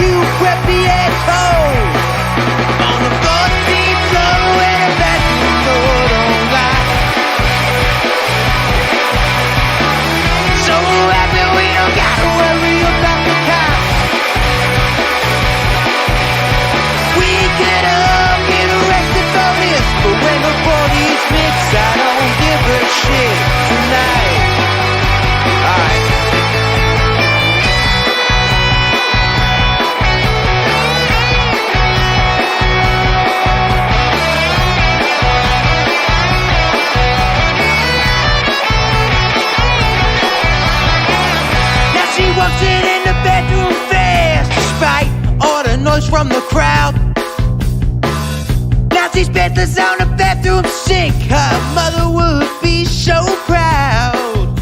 you preppy and cold. On the 14th floor in a bedroom door don't lie. So happy we don't gotta worry about the cops. We could all get arrested for this, but when the bodies mix, I don't give a shit tonight. Alright. Now she walks in the bedroom fast, despite all the noise from the crowd. Now she's bedless on the bathroom sink. Her mother would be so proud.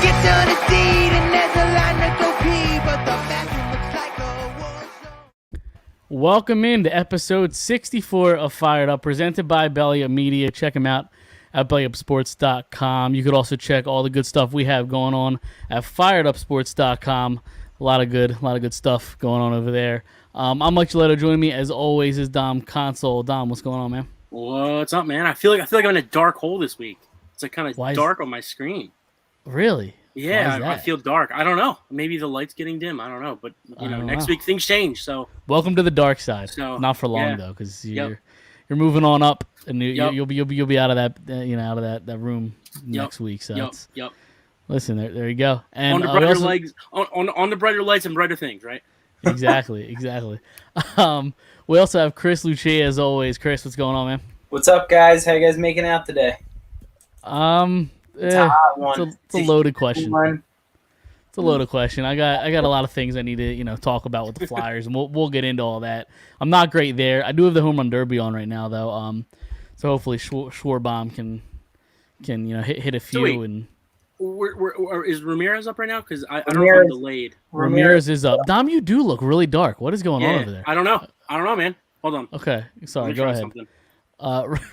Gets on a deed and there's a line to go pee, but the bathroom looks like a war zone. Welcome into episode 64 of Phired Up, presented by Belly Up Media. Check them out at bellyupsports.com. You could also check all the good stuff we have going on at phiredupsports.com. A lot of good stuff going on over there. I'm Mike Gilletto. Joining me as always is Dom Console. Dom, what's going on, man? What's up, man? I feel like I'm in a dark hole this week. It's like kind of dark on my screen. Really? Yeah, I feel dark. I don't know. Maybe the light's getting dim. I don't know. But next week things change. So welcome to the dark side. So, not for long though, because you're moving on up, and you'll be out of that out of that room next week. So listen, there you go. And on the brighter legs, on the brighter lights and brighter things, right? Exactly. We also have Chris Lucia as always. Chris, what's going on, man? What's up, guys? How you guys making out today? It's a loaded question. It's a loaded question. I got a lot of things I need to talk about with the Flyers, and we'll get into all that. I'm not great there. I do have the home run derby on right now though. So hopefully Schwarbaum can hit a few. So and is Ramirez up right now? Because I don't know if I'm delayed. Ramirez is up. Dom, you do look really dark. What is going on over there? I don't know, man. Hold on. Okay, sorry. Go ahead.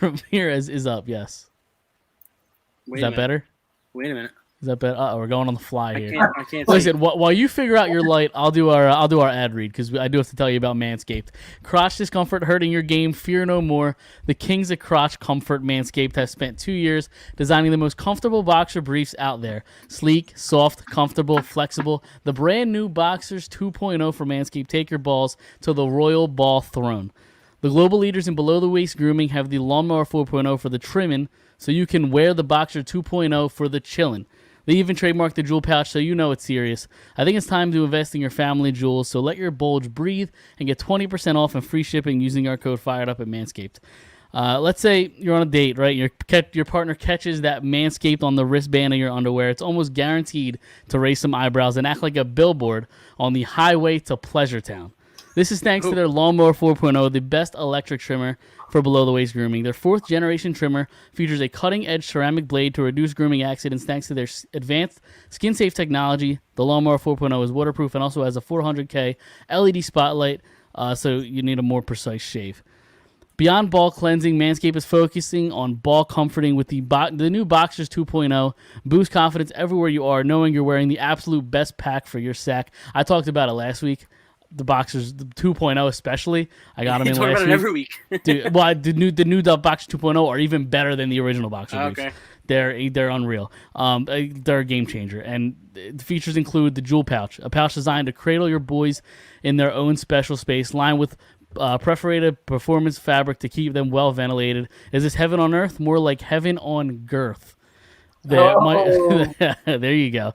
Ramirez is up. Yes. Is that better? Wait a minute. Is that better? We're going on the fly here. I can't. Listen, while you figure out your light, I'll do our ad read because I do have to tell you about Manscaped. Crotch discomfort hurting your game? Fear no more. The kings of crotch comfort. Manscaped has spent 2 years designing the most comfortable boxer briefs out there. Sleek, soft, comfortable, flexible. The brand new Boxers 2.0 for Manscaped take your balls to the royal ball throne. The global leaders in below-the-waist grooming have the Lawnmower 4.0 for the trimming, so you can wear the Boxer 2.0 for the chillin'. They even trademarked the jewel pouch, so you know it's serious. I think it's time to invest in your family jewels, so let your bulge breathe and get 20% off and free shipping using our code FIREDUP at Manscaped. Let's say you're on a date, right? Your partner catches that Manscaped on the wristband of your underwear. It's almost guaranteed to raise some eyebrows and act like a billboard on the highway to Pleasure Town. This is thanks to their Lawnmower 4.0, the best electric trimmer for below-the-waist grooming. Their 4th-generation trimmer features a cutting-edge ceramic blade to reduce grooming accidents thanks to their advanced skin-safe technology. The Lawnmower 4.0 is waterproof and also has a 400K LED spotlight, so you need a more precise shave. Beyond ball cleansing, Manscaped is focusing on ball comforting with the new Boxers 2.0. Boost confidence everywhere you are, knowing you're wearing the absolute best pack for your sack. I talked about it last week. The Boxers, the 2.0 especially, I got them in last week. Every week. Dude, well, the new Boxer 2.0 are even better than the original Boxer briefs. Okay. They're unreal. They're a game changer, and the features include the jewel pouch, a pouch designed to cradle your boys in their own special space, lined with perforated performance fabric to keep them well ventilated. Is this heaven on earth? More like heaven on girth. There you go.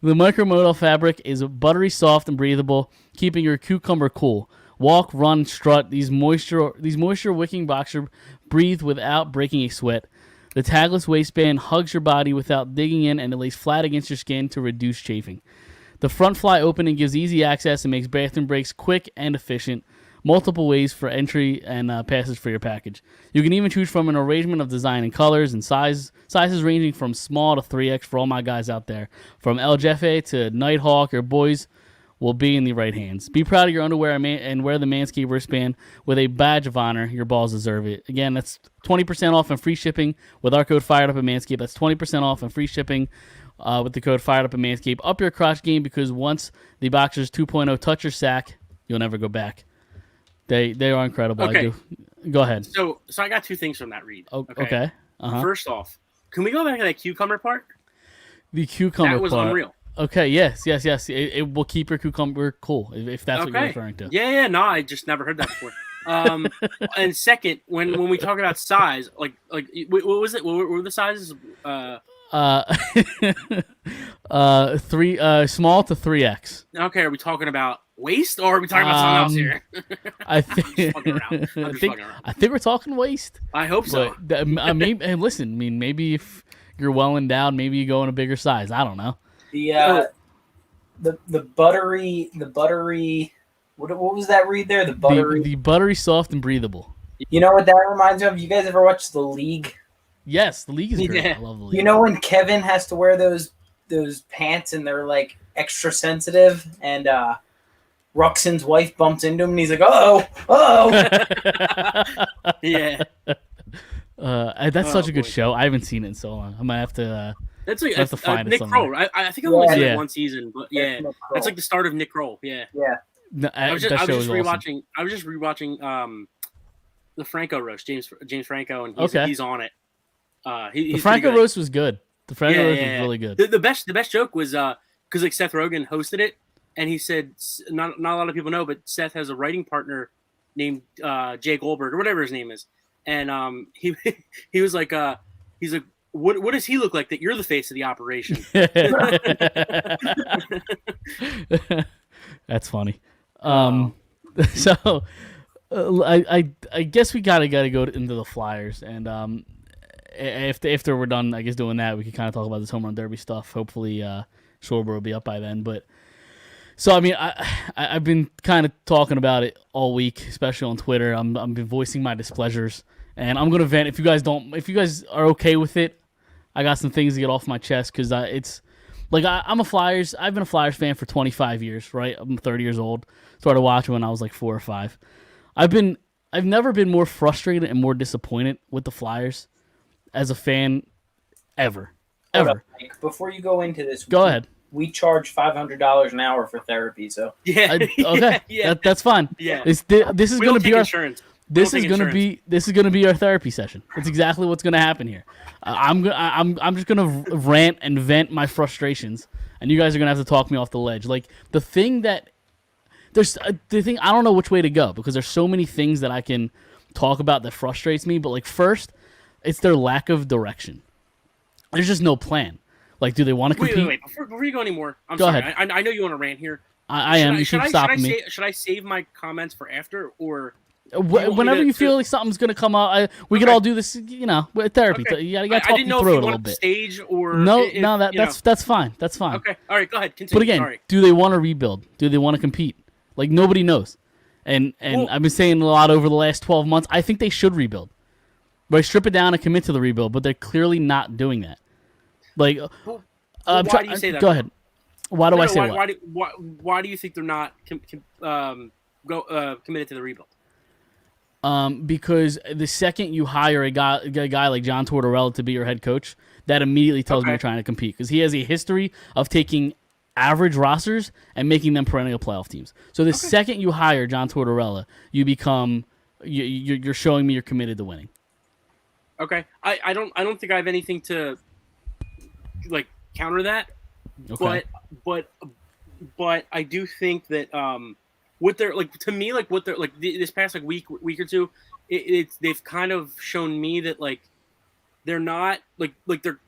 The micromodal fabric is buttery soft and breathable, keeping your cucumber cool. Walk, run, strut. These moisture-wicking boxer breathe without breaking a sweat. The tagless waistband hugs your body without digging in, and it lays flat against your skin to reduce chafing. The front fly opening gives easy access and makes bathroom breaks quick and efficient. Multiple ways for entry and passage for your package. You can even choose from an arrangement of design and colors and sizes ranging from small to 3X for all my guys out there. From El Jefe to Nighthawk, your boys will be in the right hands. Be proud of your underwear and wear the Manscaped wristband with a badge of honor. Your balls deserve it. Again, that's 20% off and free shipping with our code FIREDUP at Manscaped. That's 20% off and free shipping with the code FIREDUP at Manscaped. Up your crotch game, because once the Boxers 2.0 touch your sack, You'll never go back. They are incredible. Okay. I do. Go ahead. So I got two things from that read. Okay. Uh-huh. First off, can we go back to that cucumber part? The cucumber That was part. unreal. Okay. Yes. It will keep your cucumber cool if that's what you're referring to. Yeah. No, I just never heard that before. And second, when we talk about size, like what was it? What were the sizes? 3 small to 3X. Okay, are we talking about waist or are we talking about something else here? I think. I think we're talking waist. I hope so. But, maybe, hey, listen. I mean, maybe if you're well endowed, maybe you go in a bigger size. I don't know. The buttery. What was that read there? The buttery. The buttery, soft, and breathable. You know what that reminds me of? You guys ever watch The League? Yes, The League is great. Yeah. I love The League. You know when Kevin has to wear those pants and they're like extra sensitive, and Ruxin's wife bumps into him and he's like, oh. Yeah. That's such a good show. I haven't seen it in so long. I might have to. That's like have to find it Nick somewhere. Kroll. I think I only seen Yeah. it one season, but yeah, that's like the start of Nick Kroll. Yeah. Yeah. No, I was just that show is awesome. rewatching. I was just rewatching the Franco roast, James Franco, and he's on it. The Franco roast was good. The Franco roast was really good. The best joke was because like Seth Rogen hosted it, and he said not a lot of people know, but Seth has a writing partner named Jay Goldberg or whatever his name is, and he was like he's like. What does he look like that you're the face of the operation? That's funny. So I guess we gotta go into the Flyers, and after we're done, I guess doing that, we can kind of talk about this home run derby stuff. Hopefully, Schwarber will be up by then. But so I mean, I've been kind of talking about it all week, especially on Twitter. I'm been voicing my displeasures, and I'm gonna vent. If you guys are okay with it, I got some things to get off my chest because it's like I've been a Flyers fan for 25 years, right? I'm 30 years old. Started watching when I was like 4 or 5. I've never been more frustrated and more disappointed with the Flyers as a fan ever. Hold up, Mike. Before you go into this, Go ahead. We charge $500 an hour for therapy, so Yeah. Okay, Yeah. That's fine. Yeah. This is We going don't to be take our insurance. this is going to be our therapy session. That's exactly what's going to happen here. I'm just going to rant and vent my frustrations, and you guys are going to have to talk me off the ledge. Like the thing I don't know which way to go because there's so many things that I can talk about that frustrates me. But like first, it's their lack of direction. There's just no plan. Like, do they want to compete? Wait. Before you go anymore, I'm Go sorry. ahead. I know you want to rant here. I am. You keep stopping me. Should I save my comments for after or? Whenever you feel like something's gonna come out, we could all do this. You know, with therapy. Okay. You gotta I talk didn't me know if through you it a little wanted bit. stage or That's fine. That's fine. Okay, all right, go ahead. Continue. But again, Sorry. do they want to rebuild? Do they want to compete? Like nobody knows. And I've been saying a lot over the last 12 months. I think they should rebuild. Right, strip it down and commit to the rebuild, but they're clearly not doing that. Like, why do you say that? Go ahead. Why do I say what? Why do you think they're not committed to the rebuild? Because the second you hire a guy like John Tortorella to be your head coach, that immediately tells me you're trying to compete because he has a history of taking average rosters and making them perennial playoff teams. So the second you hire John Tortorella, you become you're showing me you're committed to winning. Okay, I don't think I have anything to like counter that. Okay. But I do think that what they're like to me like what they're like this past like week or two, it's they've kind of shown me that like they're not like they're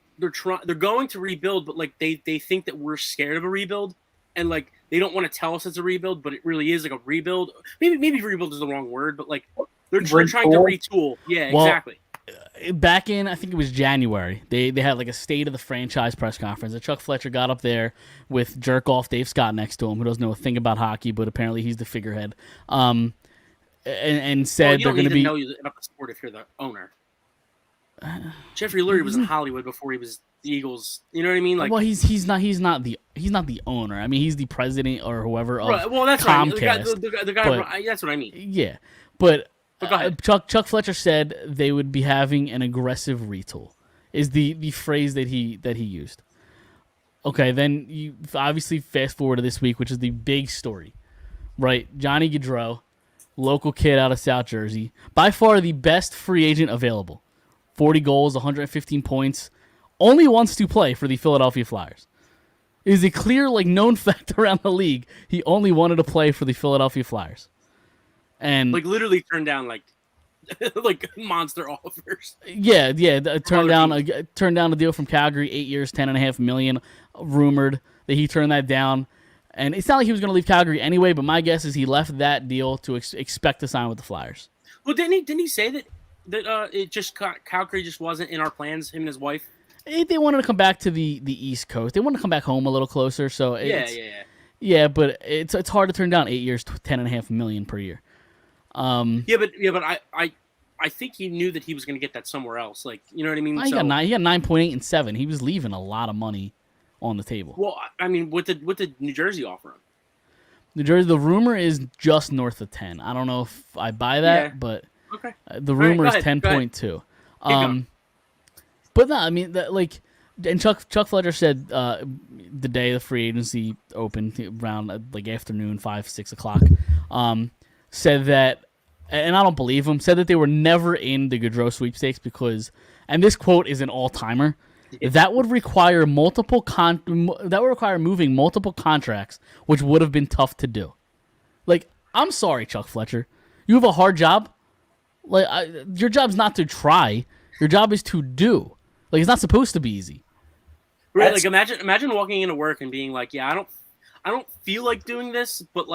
going to rebuild, but like they think that we're scared of a rebuild, and like they don't want to tell us it's a rebuild, but it really is like a rebuild. Maybe rebuild is the wrong word, but like they're trying to retool. Yeah, well, exactly. Back in, I think it was January, they had like a state of the franchise press conference. And Chuck Fletcher got up there with jerk-off Dave Scott next to him, who doesn't know a thing about hockey, but apparently he's the figurehead, and said they're going to be... You don't need to know about the sport if you're the owner. Jeffrey Lurie was in Hollywood before he was the Eagles. You know what I mean? Like, well, he's not the owner. I mean, he's the president or whoever of right, well, that's Comcast. Right. The guy that's what I mean. Yeah, but go ahead. Chuck Fletcher said they would be having an aggressive retool. Is the phrase that he used. Okay, then you obviously fast forward to this week, which is the big story. right? Johnny Gaudreau, local kid out of South Jersey, by far the best free agent available. 40 goals, 115 points, only wants to play for the Philadelphia Flyers. It is a clear, known fact around the league. He only wanted to play for the Philadelphia Flyers. And literally turned down like monster offers. yeah, turned down a deal from Calgary, 8 years, $10.5 million. Rumored that he turned that down, and it's not like he was going to leave Calgary anyway. But my guess is he left that deal to expect to sign with the Flyers. Well, didn't he say that it just Calgary just wasn't in our plans? Him and his wife. They wanted to come back to the East Coast. They wanted to come back home a little closer. So yeah. But it's hard to turn down 8 years, $10.5 million per year. But I think he knew that he was going to get that somewhere else. Like, you know what I mean? He got 9.8 and 7. He was leaving a lot of money on the table. Well, I mean, what did New Jersey offer him? New Jersey, the rumor is just north of 10. I don't know if I buy that, but okay. The rumor is 10.2. But no, I mean, and Chuck Fletcher said the day the free agency opened around afternoon, 5, 6 o'clock, said that, and I don't believe him, said that they were never in the Gaudreau sweepstakes because, and this quote is an all-timer, that would require moving multiple contracts, which would have been tough to do. I'm sorry, Chuck Fletcher. You have a hard job. Your job's not to try. Your job is to do. It's not supposed to be easy. Right? Imagine walking into work and being like, yeah, I don't feel like doing this, but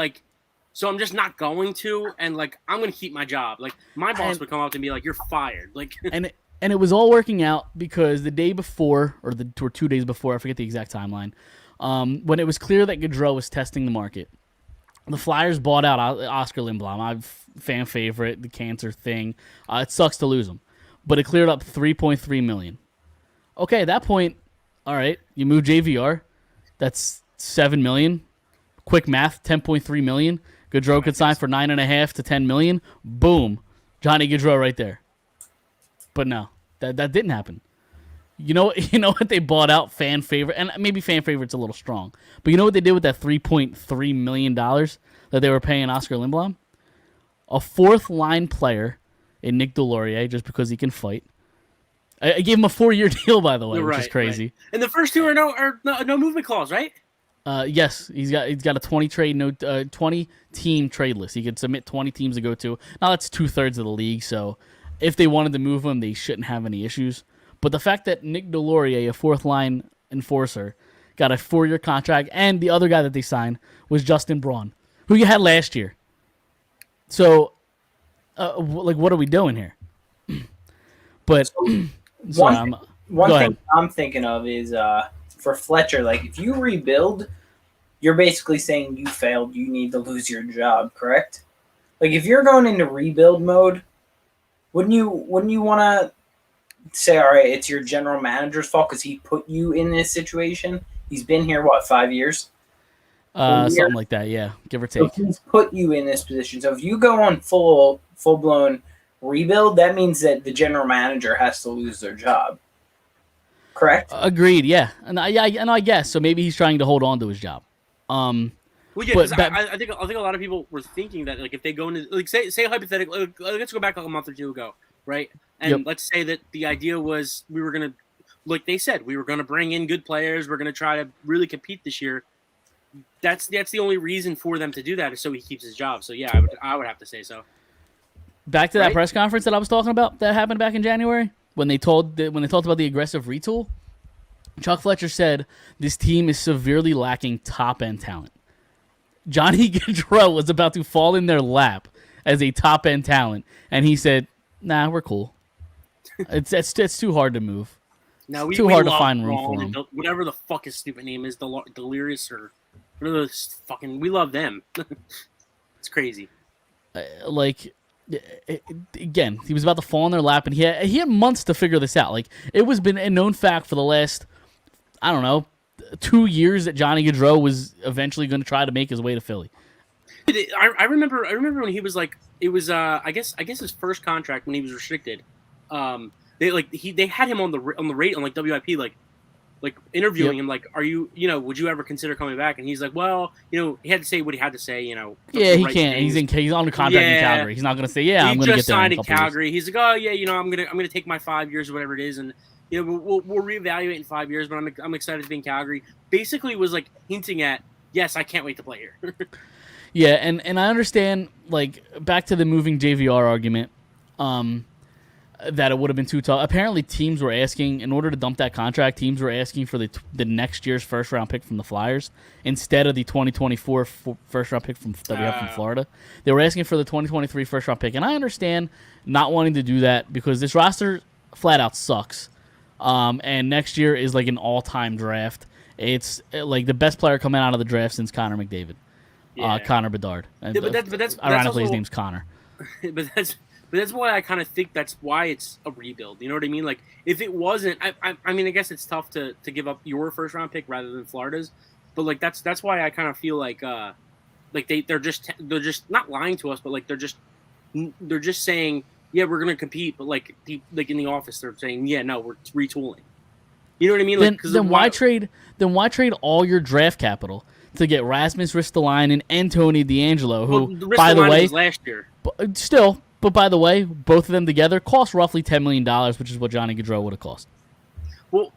so I'm just not going to, and I'm going to keep my job. My boss would come up to me like, you're fired. And it was all working out because the day before, or 2 days before, I forget the exact timeline, when it was clear that Gaudreau was testing the market, the Flyers bought out Oscar Lindblom, my fan favorite, the cancer thing. It sucks to lose him, but it cleared up $3.3 million. Okay, at that point, all right, you move JVR, that's $7 million. Quick math, $10.3 million. Gaudreau could sign for $9.5 to $10 million. Boom, Johnny Gaudreau right there. But no, that didn't happen. You know what they bought out? Fan favorite, and maybe fan favorite's a little strong. But you know what they did with that $3.3 million that they were paying Oscar Lindblom? A fourth-line player in Nick Delorier, just because he can fight. I gave him a 4-year deal, by the way, which is crazy. Right. And the first two are no movement clause, right? Yes, he's got a 20 team trade list. He could submit 20 teams to go to. Now that's 2/3 of the league, so if they wanted to move him, they shouldn't have any issues. But the fact that Nick Delorier, a fourth-line enforcer, got a 4-year contract, and the other guy that they signed was Justin Braun, who you had last year. So, what are we doing here? But one thing I'm thinking of is for Fletcher, if you rebuild, you're basically saying you failed. You need to lose your job, correct? If you're going into rebuild mode, wouldn't you want to say, all right, it's your general manager's fault because he put you in this situation? He's been here, 5 years? Something like that, yeah, give or take. So he's put you in this position. So if you go on full-blown rebuild, that means that the general manager has to lose their job. Correct? Agreed, yeah. And I guess. So maybe he's trying to hold on to his job. Well, yeah, but I think a lot of people were thinking that if they go into say hypothetically, let's go back a month or two ago, right? And let's say that the idea was we were gonna, they said, we were gonna bring in good players. We're gonna try to really compete this year. That's the only reason for them to do that is so he keeps his job. So yeah, I would have to say so. Back to that press conference that I was talking about that happened back in January when they talked about the aggressive retool. Chuck Fletcher said this team is severely lacking top-end talent. Johnny Gaudreau was about to fall in their lap as a top-end talent, and he said, nah, we're cool. It's too hard to move. Now it's too hard to find room for him. Whatever the fuck his stupid name is, Delirious or whatever we love them. It's crazy. Again, he was about to fall in their lap, and he had months to figure this out. It was been a known fact for the last, 2 years that Johnny Gaudreau was eventually going to try to make his way to Philly. I remember when he was it was I guess his first contract when he was restricted. They had him on the rate on WIP like interviewing Yep. him, like, are you, would you ever consider coming back? And he's like, well, he had to say what he had to say, Yeah, the he right can't. things. He's on the contract in Yeah. Calgary. He's not going to say, yeah, He I'm going to just get there in signed a in couple years. Calgary. He's like, oh yeah, I'm gonna take my 5 years or whatever it is, and we'll reevaluate in 5 years. But I'm excited to be in Calgary. Basically, was like hinting at, yes, I can't wait to play here. Yeah, and I understand, like, back to the moving JVR argument, that it would have been too tough. Apparently, teams were asking, in order to dump that contract, teams were asking for the next year's first-round pick from the Flyers instead of the 2024 first-round pick that we have from Florida. They were asking for the 2023 first-round pick, and I understand not wanting to do that because this roster flat-out sucks, and next year is like an all-time draft. It's like the best player coming out of the draft since Connor McDavid. Yeah. Connor Bedard. But that's ironically, his also- name's Connor. But that's why I kind of think that's why it's a rebuild. You know what I mean? Like, if it wasn't, I mean, I guess it's tough to give up your first round pick rather than Florida's, but like that's why I kind of feel like they're just not lying to us, but like they're just saying, yeah, we're gonna compete, but like in the office they're saying, yeah, no, we're retooling. You know what I mean? Like, Then why trade all your draft capital to get Rasmus Ristolainen and Tony DeAngelo, who, by the way, was last year. But by the way, both of them together cost roughly $10 million, which is what Johnny Gaudreau would have cost. Well,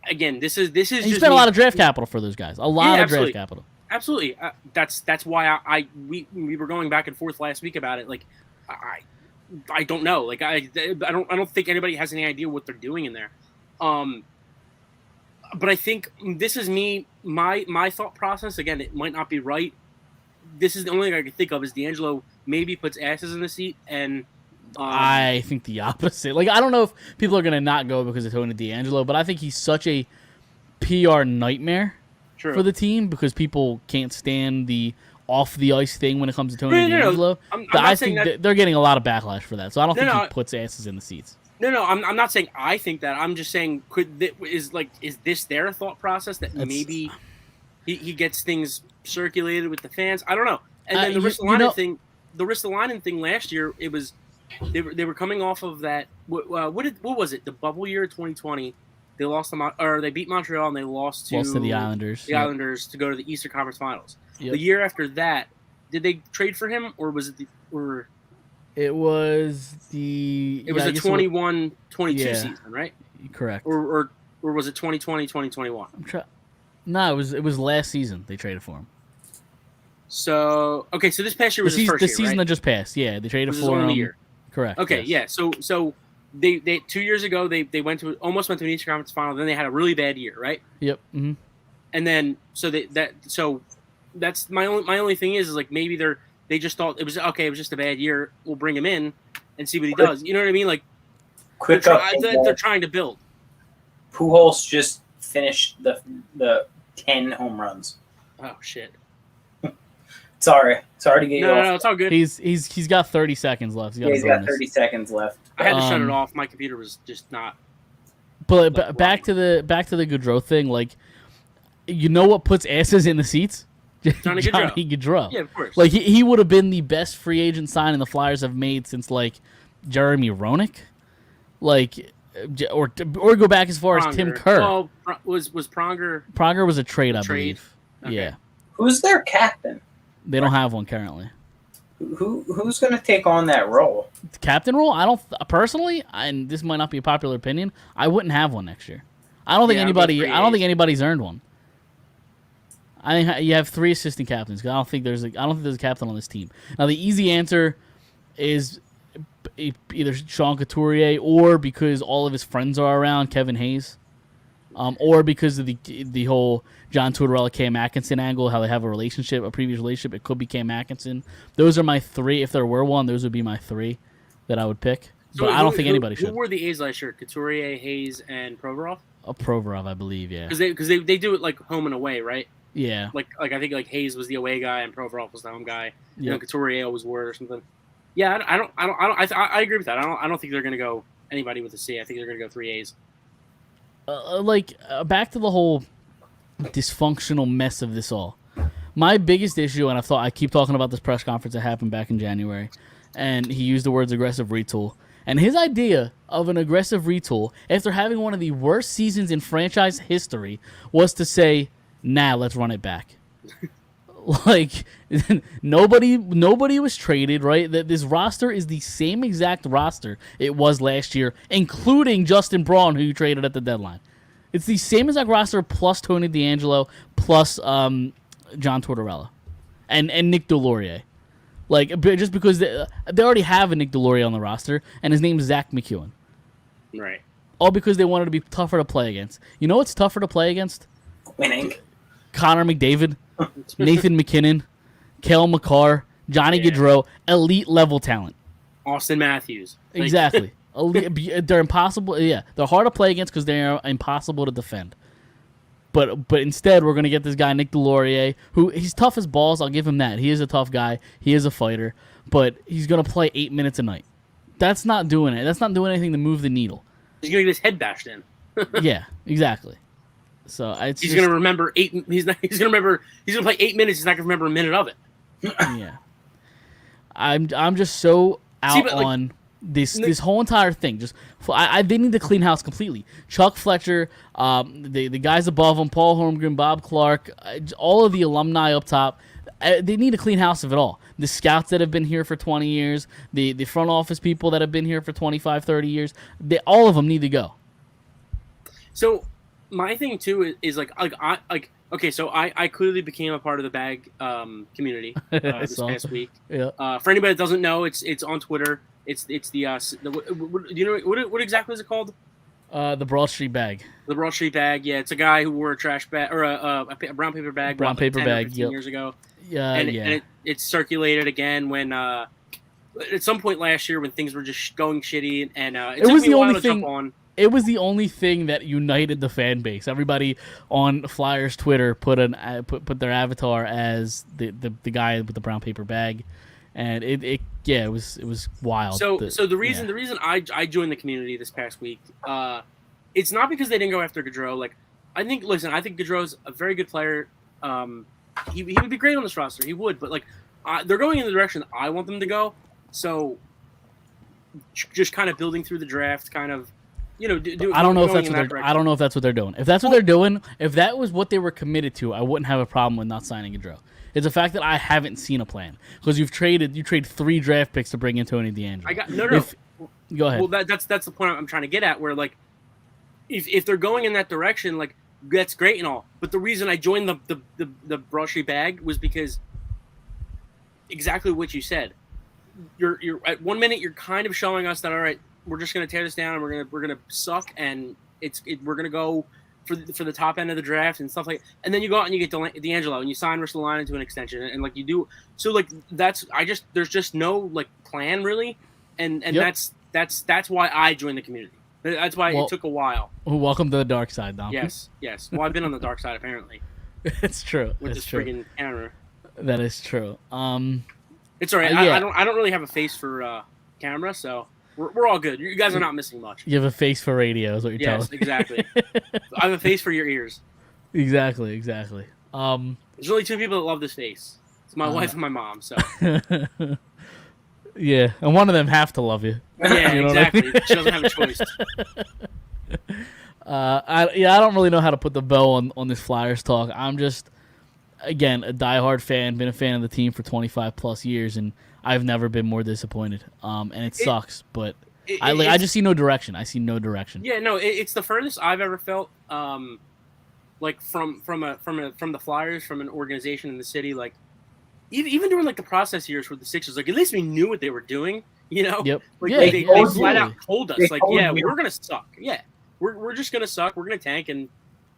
again, this is And you just spent a lot of draft capital for those guys. A lot of absolutely. draft capital. Absolutely. That's why we were going back and forth last week about it. Like, I don't know. Like, I don't think anybody has any idea what they're doing in there. But I think this is my thought process. Again, it might not be right. This is the only thing I can think of is DeAngelo maybe puts asses in the seat, and I think the opposite. Like, I don't know if people are gonna not go because of Tony DeAngelo, but I think he's such a PR nightmare for the team because people can't stand the off the ice thing when it comes to Tony DeAngelo. I think they're getting a lot of backlash for that, so I don't think he puts asses in the seats. No, I'm not saying I think that. I'm just saying, is this their thought process that maybe he gets things circulated with the fans? I don't know. And then the Ristolainen thing last year, it was they were coming off of that. What was it? The bubble year 2020. They lost they beat Montreal and they lost to the Islanders. The Islanders to go to the Eastern Conference Finals. Yep. The year after that, did they trade for him or was it It was the 21-22 season, right? Correct. Or was it 2020, 2021? No, it was last season they traded for him. So so this past year was his first the year, season right? that just passed. Yeah, they traded for him. Year. Correct. Okay, yes. yeah. So they 2 years ago they almost went to an Eastern Conference Final. Then they had a really bad year, right? Yep. Mm-hmm. And then so that's my only thing is like maybe they just thought it was okay. It was just a bad year. We'll bring him in and see what he does. You know what I mean? Like, they're trying to build. Pujols just finished the 10 home runs. Oh shit! Sorry to get you off. No, it's all good. He's got 30 seconds left. He's got 30 seconds left. I had to shut it off. My computer was just not. But back to the Gaudreau thing. Like, you know what puts asses in the seats? Johnny Gaudreau. Yeah, of course. Like he would have been the best free agent signing the Flyers have made since like Jeremy Roenick, like or go back as far as Tim Kerr. Well, was Pronger? Pronger was a trade, I believe. Okay. Yeah. Who's their captain? They don't have one currently. Who's going to take on that role? The captain role? I don't personally, and this might not be a popular opinion. I wouldn't have one next year. I don't think anybody's earned one. I think you have 3 assistant captains. I don't think there's a captain on this team. Now the easy answer is either Sean Couturier or because all of his friends are around, Kevin Hayes, or because of the whole John Tortorella, Cam Atkinson angle, how they have a previous relationship. It could be Cam Atkinson. Those are my 3. If there were one, those would be my 3 that I would pick. So but I don't think anybody should. Who wore the A's last year? Couturier, Hayes, and Provorov? Provorov, I believe, yeah. Because they do it like home and away, right? Yeah. Like I think like Hayes was the away guy and Provorov was the home guy. Yeah. Couturier always wore it or something. Yeah, I agree with that. I don't think they're gonna go anybody with a C. I think they're gonna go 3 A's. Back to the whole dysfunctional mess of this all. My biggest issue, and I keep talking about this press conference that happened back in January, and he used the words aggressive retool. And his idea of an aggressive retool, after having one of the worst seasons in franchise history, was to say, nah, let's run it back. Like, nobody was traded, right? This roster is the same exact roster it was last year, including Justin Braun, who you traded at the deadline. It's the same exact roster plus Tony D'Angelo plus John Tortorella and Nick Delorier. Like, just because they already have a Nick Delorier on the roster, and his name is Zach McEwen. Right. All because they wanted to be tougher to play against. You know what's tougher to play against? Winning. Connor McDavid, Nathan McKinnon, Cale Makar, Johnny Gaudreau, elite level talent. Austin Matthews. Exactly. They're impossible. Yeah, they're hard to play against because they're impossible to defend. But instead, we're going to get this guy, Nick Delorier, who he's tough as balls. I'll give him that. He is a tough guy. He is a fighter. But he's going to play 8 minutes a night. That's not doing it. That's not doing anything to move the needle. He's going to get his head bashed in. Yeah, exactly. So he's going to remember 8. He's going to play 8 minutes. He's not going to remember a minute of it. Yeah. I'm just so out on this whole entire thing. Just they need to clean house completely. Chuck Fletcher, the guys above him, Paul Holmgren, Bob Clark, all of the alumni up top. They need to clean house of it all. The scouts that have been here for 20 years, the front office people that have been here for 25, 30 years, all of them need to go. So my thing too is okay, so I clearly became a part of the bag community this past week. Yeah. For anybody that doesn't know, it's on Twitter. It's the do you know what exactly is it called? The Broad Street Bag. The Broad Street Bag. Yeah, it's a guy who wore a trash bag or a brown paper bag. Brown paper bag. 15 years ago. And it circulated again when at some point last year when things were just going shitty and it took was me the a while only to thing. jump on. It was the only thing that united the fan base. Everybody on Flyers Twitter put their avatar as the guy with the brown paper bag, and it was wild. So the reason I joined the community this past week, it's not because they didn't go after Gaudreau. Like I think Gaudreau's a very good player. He would be great on this roster. He would, but they're going in the direction I want them to go. So just kind of building through the draft, kind of. I don't know if that's what they're doing. If that's what they're doing, if that was what they were committed to, I wouldn't have a problem with not signing Gaudreau. It's the fact that I haven't seen a plan because you trade 3 draft picks to bring in Tony D'Angelo. Go ahead. Well, that's the point I'm trying to get at. Where if they're going in that direction, that's great and all. But the reason I joined the Broad Street Bag was because exactly what you said. You're at 1 minute you're kind of showing us that all right. We're just gonna tear this down, and we're gonna suck, and we're gonna go for the top end of the draft and stuff like. And then you go out and you get D'Angelo, and you sign Ristolainen into an extension, and you do. So there's just no plan really, and yep. that's why I joined the community. That's why it took a while. Welcome to the dark side, Dom. Yes. Well, I've been on the dark side apparently. It's true. With this friggin' camera. That is true. It's alright. I don't really have a face for camera, so. We're all good. You guys are not missing much. You have a face for radio, is what you're telling me. Yes, exactly. I have a face for your ears. Exactly. There's only 2 people that love this face. It's my wife and my mom. So. Yeah, and one of them have to love you. Yeah, you know exactly. What I mean? She doesn't have a choice. I don't really know how to put the bow on this Flyers talk. I'm just, again, a diehard fan. Been a fan of the team for 25 plus years, and I've never been more disappointed. And it sucks, but I just see no direction. I see no direction. Yeah, no, it's the furthest I've ever felt. From the Flyers, from an organization in the city. Even during the process years with the Sixers, at least we knew what they were doing. Yep. They flat out told us, we're gonna suck. Yeah, we're just gonna suck. We're gonna tank, and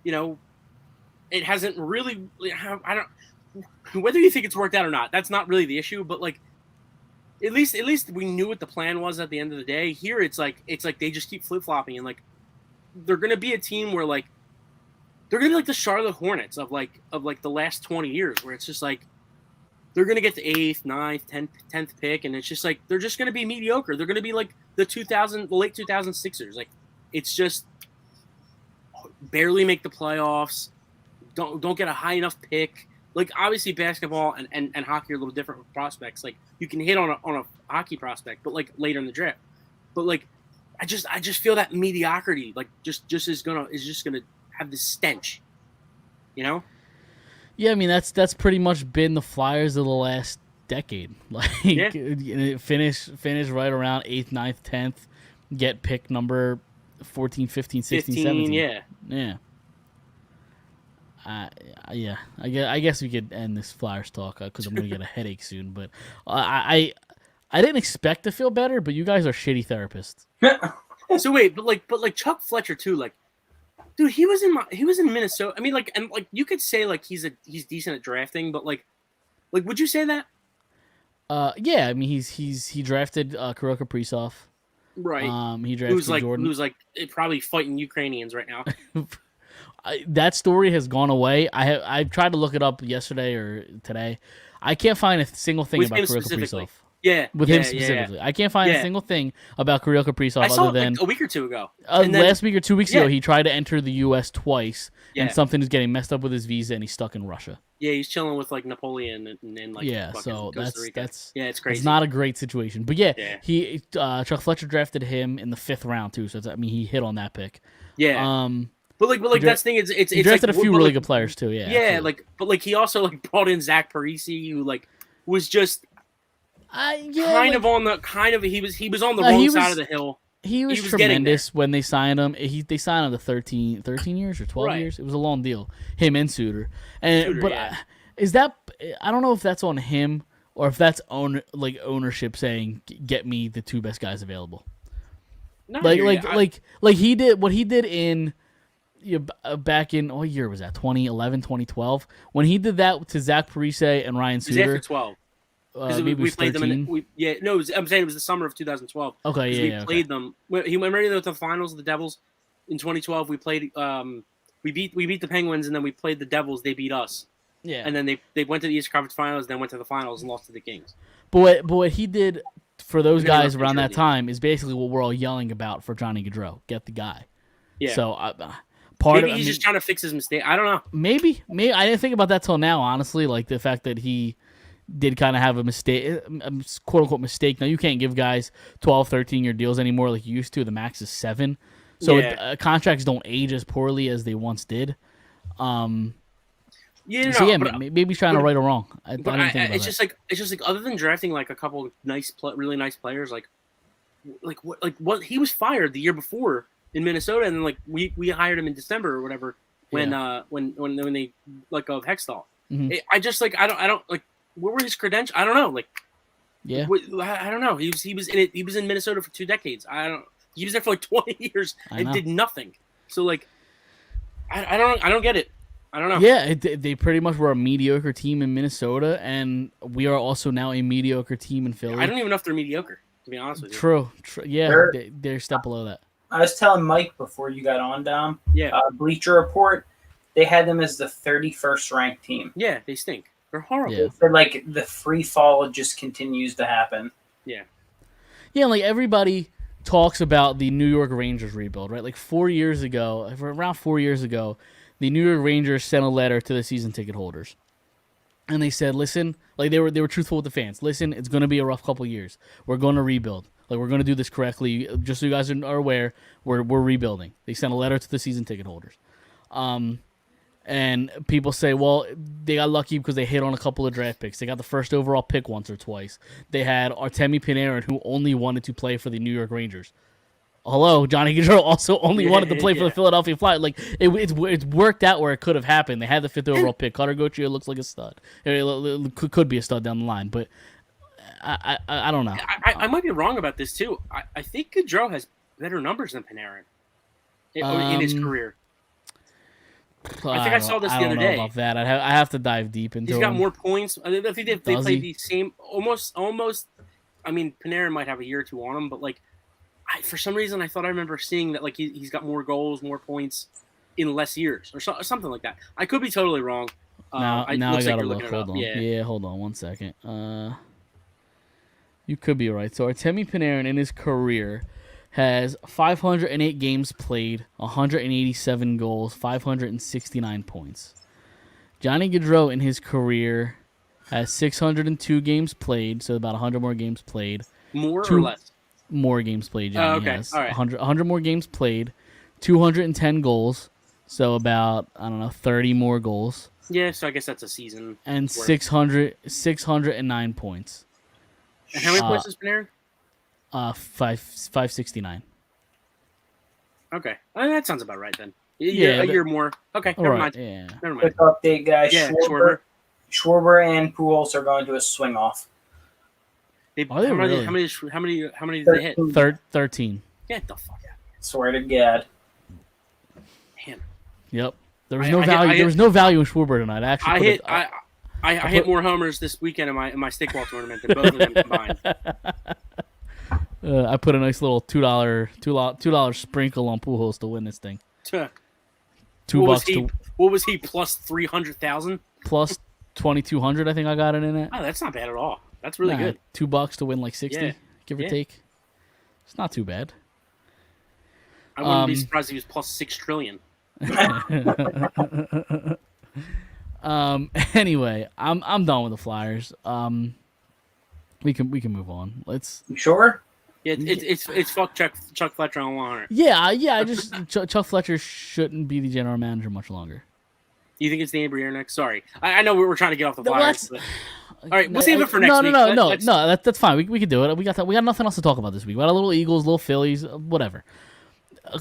it hasn't really. I don't. Whether you think it's worked out or not, that's not really the issue. But at least we knew what the plan was at the end of the day. Here, it's like they just keep flip flopping, and they're gonna be a team where they're gonna be like the Charlotte Hornets of the last 20 years, where it's just they're gonna get the 8th, 9th, 10th pick, and it's just they're just gonna be mediocre. They're gonna be like the late 2000 Sixers. It's just barely make the playoffs. Don't get a high enough pick. Obviously basketball and hockey are a little different with prospects. You can hit on a hockey prospect, but later in the draft. but like I just feel that mediocrity like just is just gonna have this stench, you know? Yeah, I mean that's pretty much been the Flyers of the last decade. Like finish right around 8th, 9th, 10th, get pick number 14, 15, 16, 17. Yeah. Yeah. Yeah. I guess we could end this Flyers talk because I'm gonna get a headache soon. But I didn't expect to feel better, but you guys are shitty therapists. So wait, but like Chuck Fletcher too, like, dude, he was in Minnesota. I mean, like, and like you could say like he's decent at drafting, but like would you say that? Yeah, I mean he drafted Kirill Kaprizov. Right. He drafted Jordan. Who's like probably fighting Ukrainians right now. That story has gone away. I tried to look it up yesterday or today. I can't find a single thing about Kirill Kaprizov. Yeah, with him specifically. I can't find a single thing about Kirill Kaprizov other than like a week or two ago. Last week or 2 weeks ago, he tried to enter the U.S. twice, and Yeah. something is getting messed up with his visa, and he's stuck in Russia. Yeah, he's chilling with like Napoleon and like so Costa Rica. that's it's crazy. It's not a great situation, but he Chuck Fletcher drafted him in the 5th round too. So he hit on that pick. Yeah. But that's the thing. It's he drafted like, a few really good players too. Yeah. Yeah, absolutely. but he also like brought in Zach Parise, who like was just kind of on the he was on the wrong side of the hill. He was tremendous when they signed him. They signed him to 13 years or 12 years. It was a long deal. Him and Suter. Is that? I don't know if that's on him or if that's ownership saying get me the 2 best guys available. Like he did what he did in back in what year was that? 2011, 2012 when he did that to Zach Parise and Ryan Suter. It was after 12. Because we played 13? Them I'm saying it was the summer of 2012. Okay, we played them. He went ready to the finals of the Devils in 2012. We played. We beat the Penguins, and then we played the Devils. They beat us. Yeah, and then they went to the Eastern Conference Finals, then went to the finals and lost to the Kings. But what he did for those guys around that time is basically what we're all yelling about for Johnny Gaudreau. Get the guy. Yeah. So maybe he's just trying to fix his mistake. I don't know. Maybe I didn't think about that till now. Honestly, like the fact that he did kind of have a mistake, quote unquote mistake. Now you can't give guys 12, 13-year deals anymore like you used to. The max is 7, so contracts don't age as poorly as they once did. Maybe he's trying to right or wrong. It's just like other than drafting like a couple really nice players, like what he was fired the year before in Minnesota, and then like we hired him in December or whatever when they let go of Hextall. Mm-hmm. I don't like. What were his credentials? I don't know. Like, I don't know. He was in it. He was in Minnesota for 2 decades. He was there for like 20 years and did nothing. So like, I don't get it. I don't know. Yeah, they pretty much were a mediocre team in Minnesota, and we are also now a mediocre team in Philly. I don't even know if they're mediocre, to be honest with you. True. Yeah, they're a step below that. I was telling Mike before you got on, Dom. Yeah. Bleacher Report, they had them as the 31st ranked team. Yeah, they stink. They're horrible. Yeah. But like the free fall just continues to happen. Yeah. Yeah, like everybody talks about the New York Rangers rebuild, right? Like around 4 years ago, the New York Rangers sent a letter to the season ticket holders. And they said, listen, like they were truthful with the fans. Listen, it's going to be a rough couple years. We're going to rebuild. Like we're going to do this correctly. Just so you guys are aware, we're rebuilding. They sent a letter to the season ticket holders. And people say, well, they got lucky because they hit on a couple of draft picks. They got the first overall pick once or twice. They had Artemi Panarin, who only wanted to play for the New York Rangers. Hello, Johnny Gaudreau also only wanted to play for the Philadelphia Flyers. Like it's worked out where it could have happened. They had the 5th overall pick. Cutter Gauthier looks like a stud. It could be a stud down the line, but I don't know. I might be wrong about this too. I think Gaudreau has better numbers than Panarin in his career. I think I saw this the other day. I don't know about that. I have to dive deep into. He's got more points. I think they played the same, almost. I mean, Panarin might have a year or 2 on him, but like, for some reason, I thought I remember seeing that like he's got more goals, more points in less years, or something like that. I could be totally wrong. Now I gotta look. Hold on. Yeah, hold on 1 second. You could be right. So Artemi Panarin in his career has 508 games played, 187 goals, 569 points. Johnny Gaudreau in his career has 602 games played, so about 100 more games played. More or less? more games played. Johnny okay. has All right. 100 more games played, 210 goals. So about, I don't know, 30 more goals. Yeah, so I guess that's a season. And worth. 609 points. And how many points has Panarin? 569. Okay. That sounds about right then. A year more. Okay, never mind. Yeah. Never mind. Quick update, guys. Yeah, Schwarber and Pujols are going to a swing off. Are they really? How many did they hit? 13. Get the fuck out. Swear to God. Damn. Yep. There was no value. There was no value in Schwarber tonight. I hit more homers this weekend in my stickball tournament than both of them combined. I put a nice little $2 sprinkle on Pujols to win this thing. $2 What was he plus 300,000? Plus 2,200. I think I got it in it. Oh, that's not bad at all. That's really good. $2 to win like 60, give or take. It's not too bad. I wouldn't be surprised if he was plus 6 trillion. Anyway, I'm done with the Flyers. We can move on. Let's. You sure? Yeah, it's fuck Chuck Fletcher on 100. Yeah. I just Chuck Fletcher shouldn't be the general manager much longer. You think it's Danny Briere next? Sorry, I know we were trying to get off the Flyers. All right, we'll save it for next week. No. That's fine. We can do it. We got nothing else to talk about this week. We got a little Eagles, little Phillies, whatever.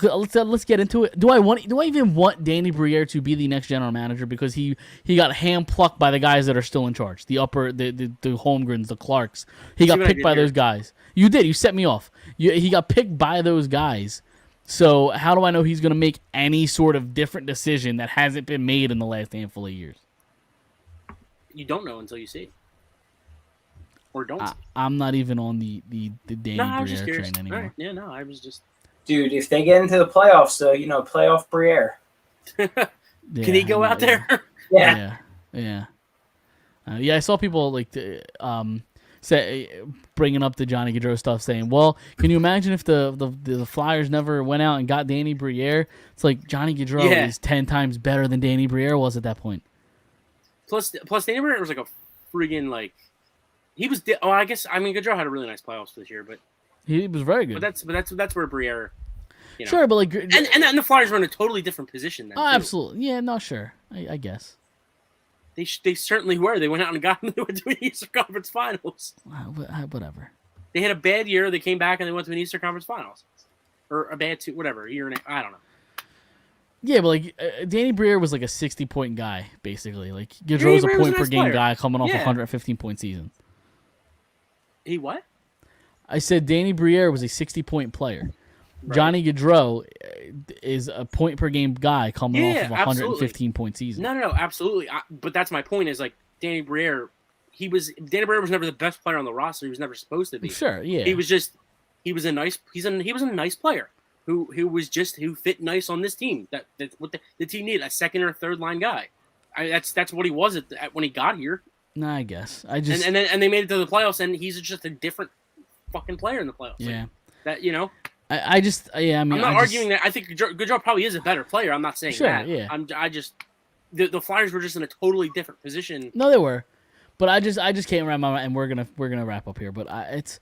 Let's get into it. Do I even want Danny Briere to be the next general manager because he got hand plucked by the guys that are still in charge, the Holmgrens, the Clarks. He got picked by those guys. You did. You set me off. He got picked by those guys. So how do I know he's going to make any sort of different decision that hasn't been made in the last handful of years? You don't know until you see. Or don't see. I'm not even on the Danny Briere train anymore. Right. Yeah, no, I was just... Dude, if they get into the playoffs, though, playoff Briere. Can he go out there? Yeah. I saw people bringing up the Johnny Gaudreau stuff, saying, "Well, can you imagine if the Flyers never went out and got Danny Briere?" It's like Johnny Gaudreau is 10 times better than Danny Briere was at that point. Plus Danny Briere was like a friggin' he was. Gaudreau had a really nice playoffs this year, but he was very good. But that's where Briere. Sure, but and the Flyers were in a totally different position then. Oh, absolutely. Yeah, no, sure. I guess. They certainly were. They went out and got them. They went to an Eastern Conference Finals. Whatever. They had a bad year. They came back and they went to an Eastern Conference Finals, or a bad year and I don't know. Yeah, but Danny Briere was like a 60-point guy basically. Gaudreau's a point per game guy coming off a 115-point season. He what? I said Danny Briere was a 60-point player. Right. Johnny Gaudreau is a point per game guy coming off of a 115-point season. No, absolutely. But that's my point. Is Danny Briere. Danny Briere was never the best player on the roster. He was never supposed to be. Sure, yeah. He was a nice player who fit nice on this team. That's what the team needed, a second or third line guy. That's what he was when he got here. No, I guess and they made it to the playoffs, and he's just a different fucking player in the playoffs. Yeah, I'm not arguing that. I think Gaudreau probably is a better player. I'm not saying that. Yeah. The Flyers were just in a totally different position. No, they were, but I just can't wrap my mind. And we're gonna wrap up here, but I just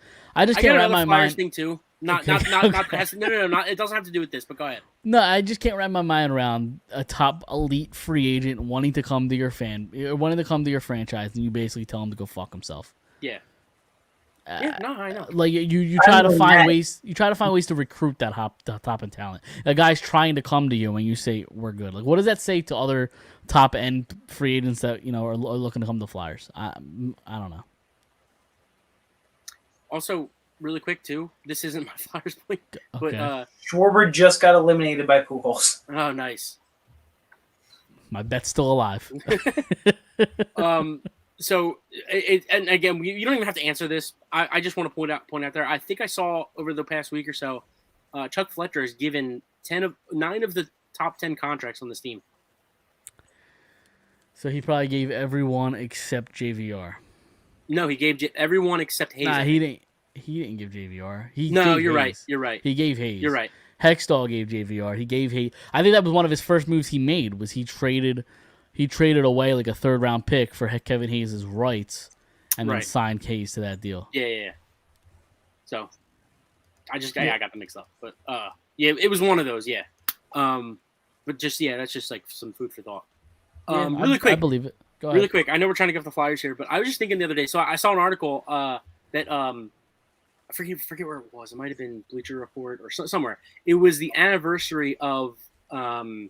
can't wrap my Flyers mind. Thing too. Not. It doesn't have to do with this. But go ahead. No, I just can't wrap my mind around a top elite free agent wanting to come to your franchise, and you basically tell him to go fuck himself. Yeah. I know. You try to find ways. You try to find ways to recruit that top end talent. A guy's trying to come to you, and you say we're good. What does that say to other top end free agents that are looking to come to the Flyers? I don't know. Also, really quick too. This isn't my Flyers point, okay. But Schwarber just got eliminated by Pujols. Oh, nice. My bet's still alive. So, and again, you don't even have to answer this. I just want to point out there. I think I saw over the past week or so, Chuck Fletcher has given 9 of the top 10 contracts on this team. So he probably gave everyone except JVR. No, he gave everyone except Hayes. Nah, he didn't. He didn't give JVR. You're right. You're right. He gave Hayes. You're right. Hextall gave JVR. He gave Hayes. I think that was one of his first moves he made. Was he traded away like a 3rd round pick for Kevin Hayes' rights, and then signed Hayes to that deal. Yeah. So, I got them mixed up. But yeah, it was one of those. Yeah. But just that's just like some food for thought. Really quick, I believe it. Go ahead. Really quick. I know we're trying to get off the Flyers here, but I was just thinking the other day. So I saw an article that I forget where it was. It might have been Bleacher Report or somewhere. It was the anniversary of the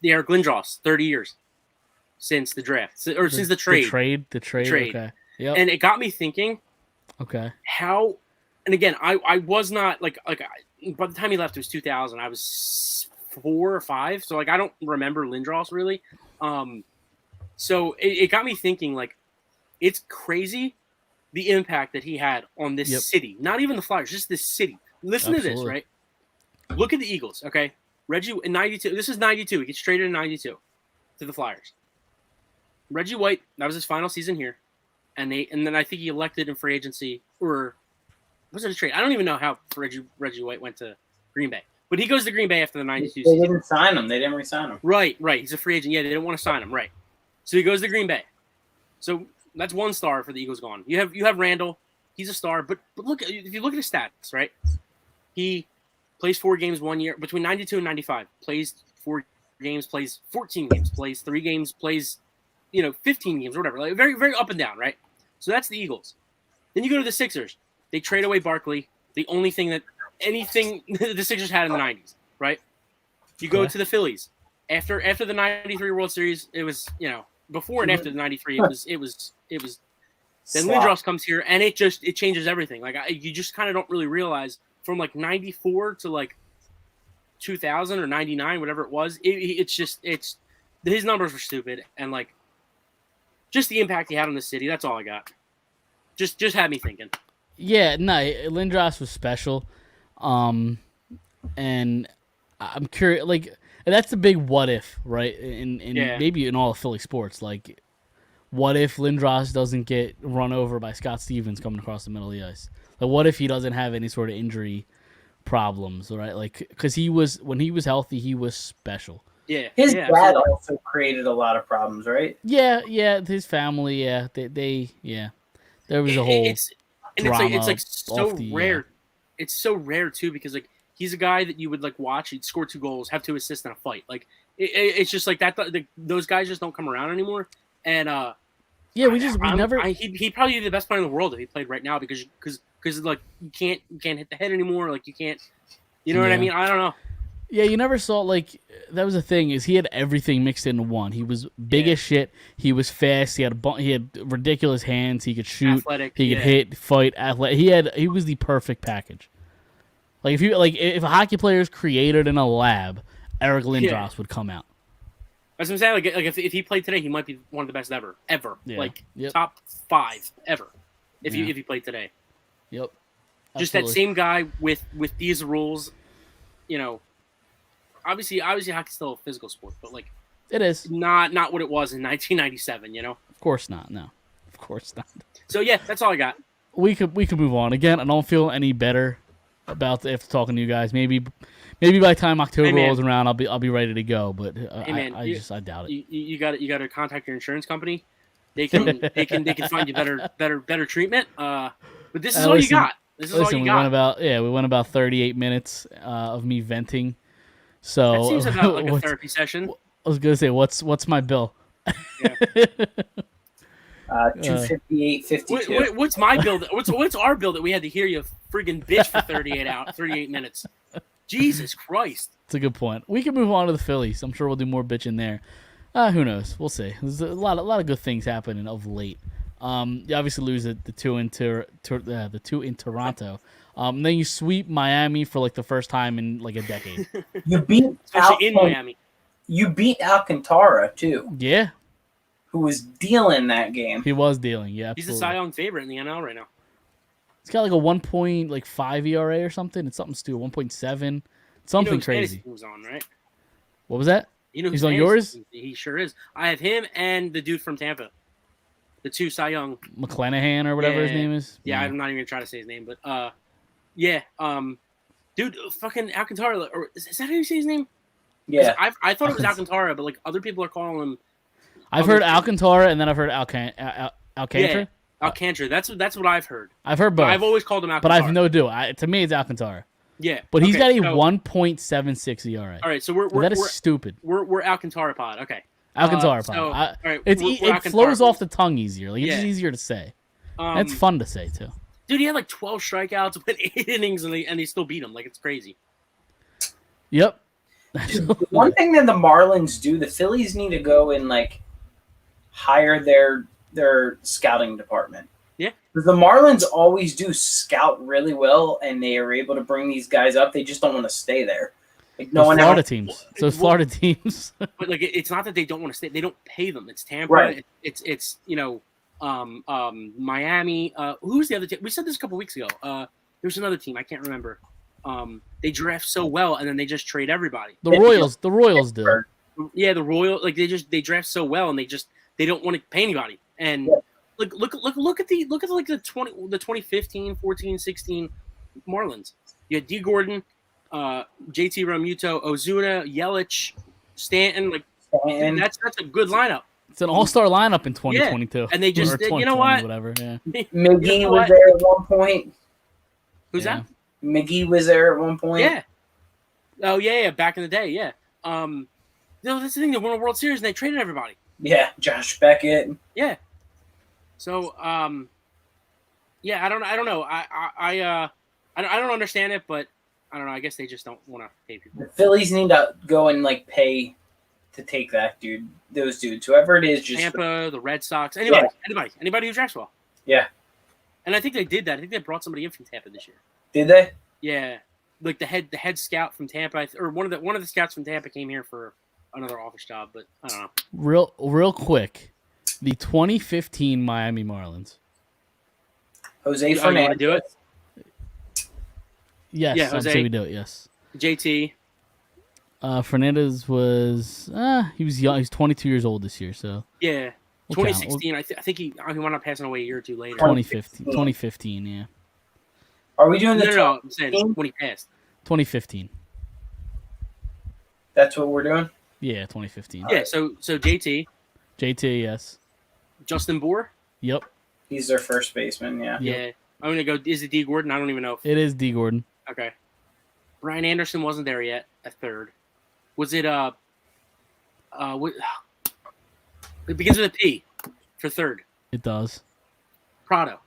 Eric Lindros 30 years since the draft since the trade. The trade. Okay. Yep. And it got me thinking. Okay. How, and again, I was not like by the time he left, it was 2000. I was 4 or 5, so like I don't remember Lindros really. So it got me thinking, like, it's crazy the impact that he had on this city. Not even the Flyers, just this city. Listen to this, right? Look at the Eagles, okay? Reggie in 92. This is 92. He gets traded in 92 to the Flyers. Reggie White, that was his final season here. And then I think he elected in free agency, or was it a trade? I don't even know how Reggie White went to Green Bay. But he goes to Green Bay after the 92 season. They didn't sign him. They didn't re-sign him. Right. He's a free agent. Yeah, they didn't want to sign him. Right. So he goes to Green Bay. So that's one star for the Eagles gone. You have Randall. He's a star. But look, if you look at his stats, right? He plays 4 games 1 year. Between 92 and 95, plays 4 games, plays 14 games, plays 3 games, plays 15 games or whatever. Like very, very up and down, right? So that's the Eagles. Then you go to the Sixers. They trade away Barkley. The only thing that the Sixers had in the 90s, right? You go to the Phillies. After the 93 World Series, it was, before and after the 93, it was then Lindros comes here and it changes everything. Like you just kind of don't really realize from like 94 to like 2000 or 99, whatever it was. It's his numbers were stupid, and like just the impact he had on the city. That's all I got. Just had me thinking. Yeah, no, Lindros was special. And I'm curious, like, that's the big what if, right? And maybe in all of Philly sports, like, what if Lindros doesn't get run over by Scott Stevens coming across the middle of the ice? Like, what if he doesn't have any sort of injury problems, right? Like, because when he was healthy, he was special. Yeah, his dad also created a lot of problems, right? Yeah, his family, there was a whole drama. It's like so rare. It's so rare too, because like he's a guy that you would like watch. He'd score 2 goals, have 2 assists in a fight. Like it's just like that. Those guys just don't come around anymore. And he'd probably be the best player in the world if he played right now, because like you can't hit the head anymore. Like you can't, you know what I mean? I don't know. Yeah, you never saw, like, that was the thing, is he had everything mixed into one. He was big as shit. He was fast. He had ridiculous hands. He could shoot. Athletic, he could hit, fight, athletic. He was the perfect package. Like if a hockey player is created in a lab, Eric Lindros would come out. That's what I'm saying. Like if he played today, he might be one of the best ever. Yeah. Like top 5 ever. If he played today. Yep. Just that same guy with these rules, Obviously, hockey's still a physical sport, but like it is not what it was in 1997. Of course not. No, of course not. So yeah, that's all I got. We could move on. Again, I don't feel any better about after talking to you guys. Maybe by the time October rolls around, I'll be ready to go. But I doubt it. You got to contact your insurance company. They can find you better treatment. But this is all you got. This is all you got. We went about 38 minutes of me venting. So that seems about like a therapy session. I was gonna say, what's my bill? Yeah. 258.52. What's my bill? What's our bill that we had to hear you friggin' bitch for 38 minutes? Jesus Christ. That's a good point. We can move on to the Phillies. I'm sure we'll do more bitching there. Who knows? We'll see. There's a lot of good things happening of late. You obviously lose the two in Toronto. Then you sweep Miami for like the first time in like a decade. You beat especially in Miami. You beat Alcantara too. Yeah. Who was dealing that game? He was dealing. Yeah. He's the Cy Young favorite in the NL right now. He's got like a 1.5 ERA or something. It's something stupid. 1.7. Something crazy. Who's on, right? What was that? He's on yours? He sure is. I have him and the dude from Tampa. The 2 Cy Young. McClanahan or whatever his name is. Yeah, I'm not even gonna try to say his name, but dude, fucking Alcantara, or is that how you say his name? Yeah, I thought it was Alcantara, but like other people are calling him. I've heard Alcantara, and then I've heard Alcantara. Alcantara. That's what I've heard. I've heard both. I've always called him Alcantara. But I have no do. To me, it's Alcantara. Yeah, but he's got a so, 1.76 ERA. All right, so we're that is stupid. We're Alcantara pod. Okay, Alcantara pod. So, all right, it flows off the tongue easier. Like it's just easier to say. It's fun to say too. Dude, he had like 12 strikeouts, went 8 innings, and they still beat him. Like it's crazy. Yep. One thing that the Marlins do, the Phillies need to go and like hire their scouting department. Yeah. Because the Marlins always do scout really well, and they are able to bring these guys up. They just don't want to stay there. Like no one Florida teams. So Florida teams. But like it's not that they don't want to stay. They don't pay them. It's Tampa. Right. It's Miami. Who's the other team? We said this a couple weeks ago. There's another team. I can't remember. They draft so well, and then they just trade everybody. The Royals do. Yeah, the Royal. Like they draft so well, and they don't want to pay anybody. And look at the 2015, 14, 16 Marlins. You had D. Gordon, JT Realmuto, Ozuna, Yelich, Stanton. Like that's a good lineup. It's an all-star lineup in 2022. Yeah. And they just you know what? Whatever. Yeah. McGee was there at one point. Who's that? McGee was there at one point. Yeah. Oh yeah, back in the day, yeah. No, that's the thing. They won a World Series and they traded everybody. Yeah, Josh Beckett. Yeah. So, yeah, I don't know. I don't understand it, but I don't know. I guess they just don't want to pay people. The Phillies need to go and like pay to take those dudes, whoever it is. Just Tampa, the Red Sox, anybody who drafts well. Yeah. And I think they did that. I think they brought somebody in from Tampa this year. Did they? Yeah, like the head scout from Tampa, or one of the scouts from Tampa came here for another office job, but I don't know. Real quick, the 2015 Miami Marlins. Jose Fernandez. Do it? Yes, yeah, Jose. I'm sure we do it. Yes. JT. Fernandez was he was young. He's 22 years old this year, so yeah. 2016. I think he wound up passing away a year or two later. 2015. Yeah. Are we doing the no, I'm saying when he passed. 2015. That's what we're doing? Yeah, 2015. Yeah, so JT. JT, yes. Justin Bour? Yep. He's their first baseman, yeah. Yeah. I'm going to go, is it D. Gordon? I don't even know. It is D. Gordon. Okay. Brian Anderson wasn't there yet at third. Was it, what, it begins with a P for third. It does. Prado,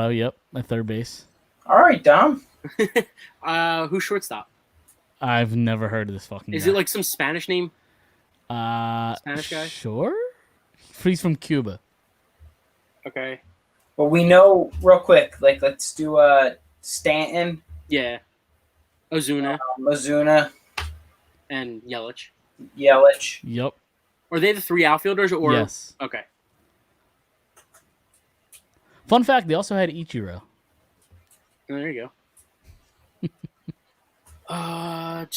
yep, at third base. All right, Dom. Who's shortstop? I've never heard of this fucking guy. Is it like some Spanish name? Spanish guy? Sure. He's from Cuba. Okay. Well, we know real quick. Like, let's do Stanton. Yeah. Ozuna. Ozuna. And Yelich. Yep. Are they the three outfielders? Or yes. Okay. Fun fact: they also had Ichiro. Oh, there you go. I'm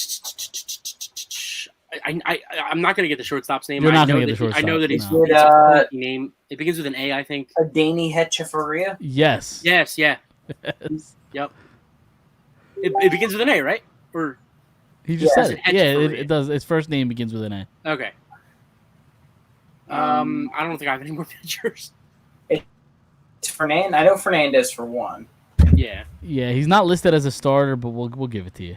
not gonna get the shortstop's name. You're not gonna get the shortstop. I know that he's no. a name. It begins with an A, I think. Adani Hechafaria. Yes. Yes. Yeah. Yes. Yep. It begins with an A, right? Or he just said it. Yeah, it does. Its first name begins with an A. Okay. I don't think I have any more pictures. It's Fernandez. I know Fernandez for one. Yeah. Yeah, he's not listed as a starter, but we'll give it to you.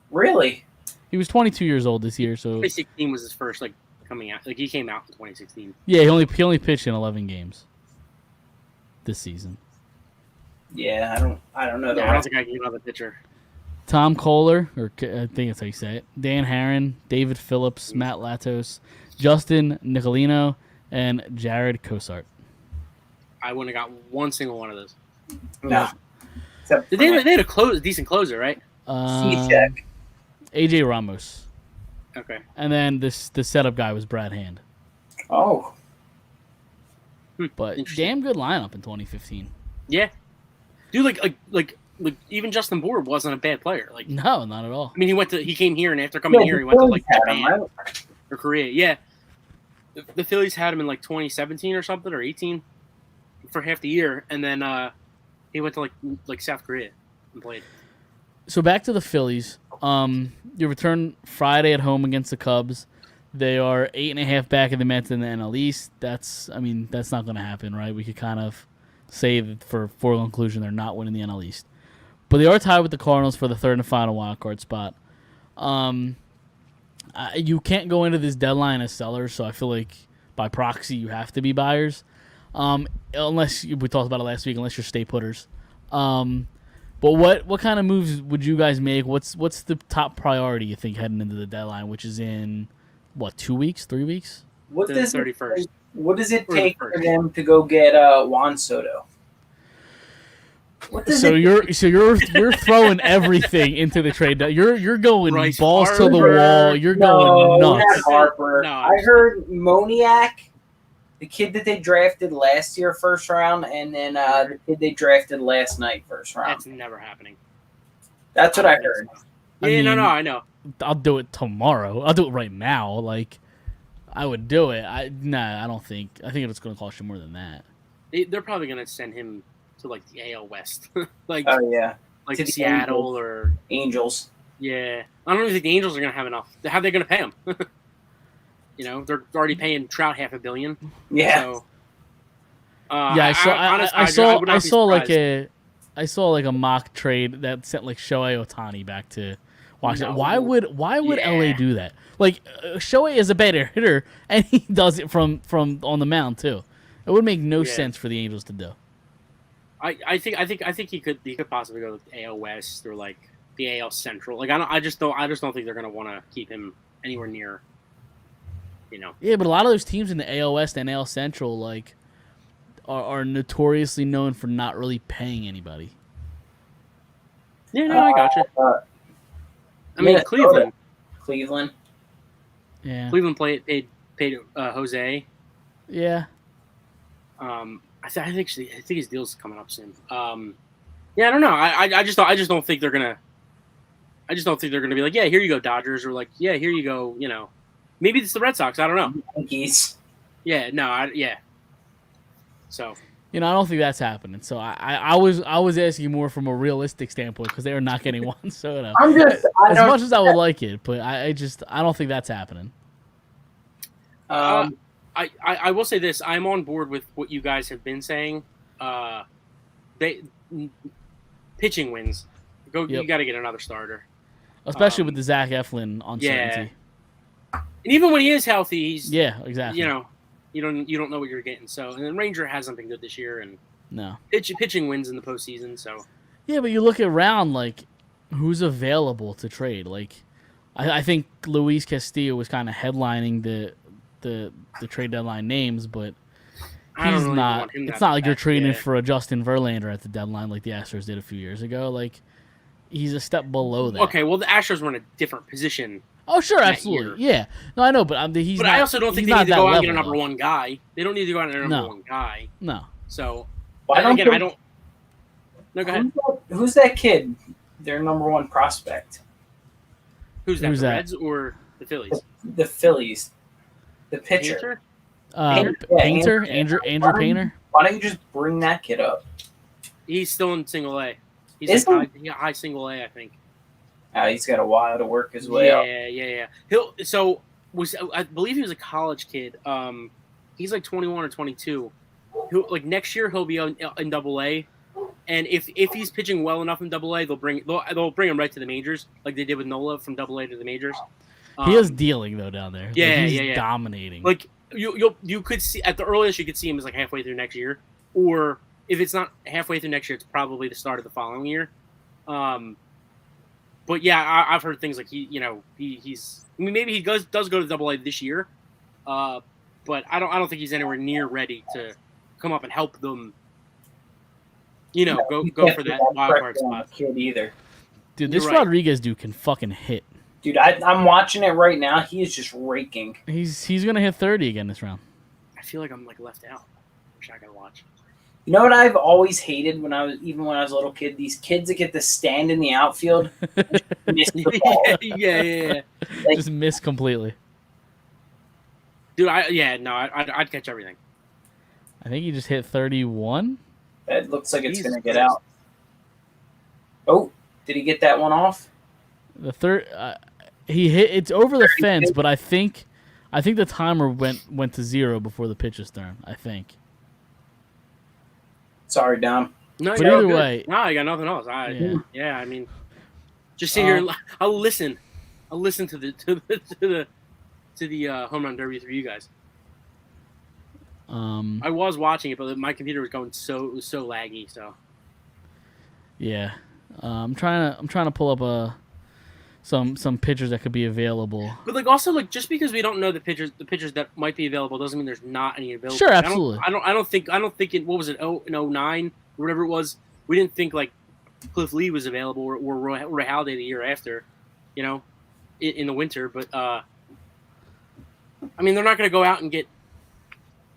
Really? He was 22 years old this year, so 2016 was his first coming out. Like he came out in 2016. Yeah, he only pitched in 11 games this season. Yeah, I don't know. Yeah, I don't think I can get another pitcher. Tom Kohler, or I think that's how you say it. Dan Herron, David Phillips, Matt Latos, Justin Nicolino, and Jared Cosart. I wouldn't have got one single one of those. No. They had a decent closer, right? C-check. AJ Ramos. Okay. And then the setup guy was Brad Hand. Oh. But damn good lineup in 2015. Yeah. Dude, like even Justin Bour wasn't a bad player. Like no, not at all. I mean, he came here, and after coming here, he went to Japan or Korea. Yeah. The Phillies had him in 2017 or something, or 18 for half the year, and then he went to like South Korea and played. So back to the Phillies. You return Friday at home against the Cubs. They are 8.5 back of the Mets in the NL East. That's not going to happen, right? We could kind of say that for foregone conclusion they're not winning the NL East. But they are tied with the Cardinals for the third and final wild card spot. You can't go into this deadline as sellers, so I feel like by proxy you have to be buyers. Unless we talked about it last week, unless you're stay putters. But what kind of moves would you guys make? What's the top priority you think heading into the deadline, which is in 2 weeks, 3 weeks? What The does 31st. What does it Or the take first. for them to go get Juan Soto? What does So it you're throwing everything into the trade. You're going Bryce balls to the Harper. wall. You're No, going not nuts. Harper. No. I heard Moniak, the kid that they drafted last year first round, and then the kid they drafted last night first round. That's never happening. That's what I heard. I Yeah, mean, no, I know. I'll do it tomorrow. I'll do it right now. Like, I would do it. I don't think. I think it's going to cost you more than that. They're probably gonna send him to like the AL West, like Oh yeah, like to the Seattle Angels. or Angels. yeah. I don't even think the Angels are gonna have enough. How are they gonna pay him? You know, they're already paying Trout $500 million. Yeah. So, Yeah, I saw like a mock trade that sent like Shohei Ohtani back to Washington. No. Why would Yeah. LA do that? Like Shohei is a better hitter, and he does it from on the mound too. It would make no Yeah. sense for the Angels to do. I think he could possibly go to the AL West or like the AL Central. Like I just don't think they're gonna want to keep him anywhere near. You know. Yeah, but a lot of those teams in the AL West and AL Central like are notoriously known for not really paying anybody. Yeah, no, I gotcha. I mean, Minnesota. Cleveland. Yeah. Cleveland paid Jose. Yeah. I think his deal's coming up soon. Yeah, I don't know. I just don't think they're gonna. I just don't think they're gonna be like, yeah, here you go, Dodgers, or like, yeah, here you go. You know, maybe it's the Red Sox. I don't know. Yankees. Yeah, no, yeah. So I don't think that's happening. So I was asking more from a realistic standpoint because they are not getting Juan Soto. As much as I would like it, but I don't think that's happening. I will say this: I'm on board with what you guys have been saying. Pitching wins. Yep. You got to get another starter, Especially with the Zach Eflin uncertainty. yeah. And even when he is healthy, he's Yeah, exactly. you know, you don't know what you're getting. So, and then Ranger hasn't been good this year, and No. pitching wins in the postseason. So Yeah, but you look around, like, who's available to trade? Like, I think Luis Castillo was kind of headlining the trade deadline names, but I don't he's really not. want him It's that not like you're bad. trading Yeah. for a Justin Verlander at the deadline like the Astros did a few years ago. Like, he's a step below that. Okay, well the Astros were in a different position. Oh, sure, that absolutely. Yeah. No, I know, but he's But not, I also don't think he's they not need to that go out and get a level, number though. one guy. They don't need to go out and get a number No. one guy. No. So Why don't again, they- I don't. No, go ahead. Who's that kid? Their number one prospect. Who's that? Who's The that? Reds or the Phillies? The Phillies. The pitcher. Painter? Painter? Andrew Andrew Painter? Why don't you just bring that kid up? He's still in single A. He's Is like high single A, I think. He's got a while to work his way up. Yeah. I believe he was a college kid. He's like 21 or 22. Like next year he'll be in Double A, and if he's pitching well enough in Double A, they'll bring him right to the majors, like they did with Nola from Double A to the majors. He is dealing, though, down there. Yeah, Like, he's yeah. dominating. Like you could see at the earliest you could see him as like halfway through next year, or if it's not halfway through next year, it's probably the start of the following year. But yeah, I've heard things like he's. I mean, maybe he does go to Double A this year, but I don't think he's anywhere near ready to come up and help them. Go for that wild card spot. Kid either. Dude, this You're right. Rodriguez dude can fucking hit. Dude, I'm watching it right now. He is just raking. He's gonna hit 30 again this round. I feel like I'm like left out. Wish I could watch. You know what I've always hated when I was a little kid? These kids that get to stand in the outfield and miss the ball. yeah. Like, Just missed completely. Dude, I'd catch everything. I think he just hit 31. it looks like it's Jesus going to get Christ. out. Oh, did he get that one off? The third, he hit. It's over the fence, but I think the timer went to 0 before the pitch is thrown. I think. Sorry, Dom. No, But you're all either good. way- No, I got nothing else. Yeah. Yeah, I mean, just sit here. And, I'll listen. I'll listen to the home run derby for you guys. I was watching it, but my computer was going it was so laggy. So Yeah, I'm trying to pull up some pitchers that could be available. but like also like just because we don't know the pitchers that might be available doesn't mean there's not any available. Sure, absolutely. I don't think in what was it in 09 or whatever it was, we didn't think like Cliff Lee was available or Roy Halladay the year after, in the winter. But I mean they're not going to go out and get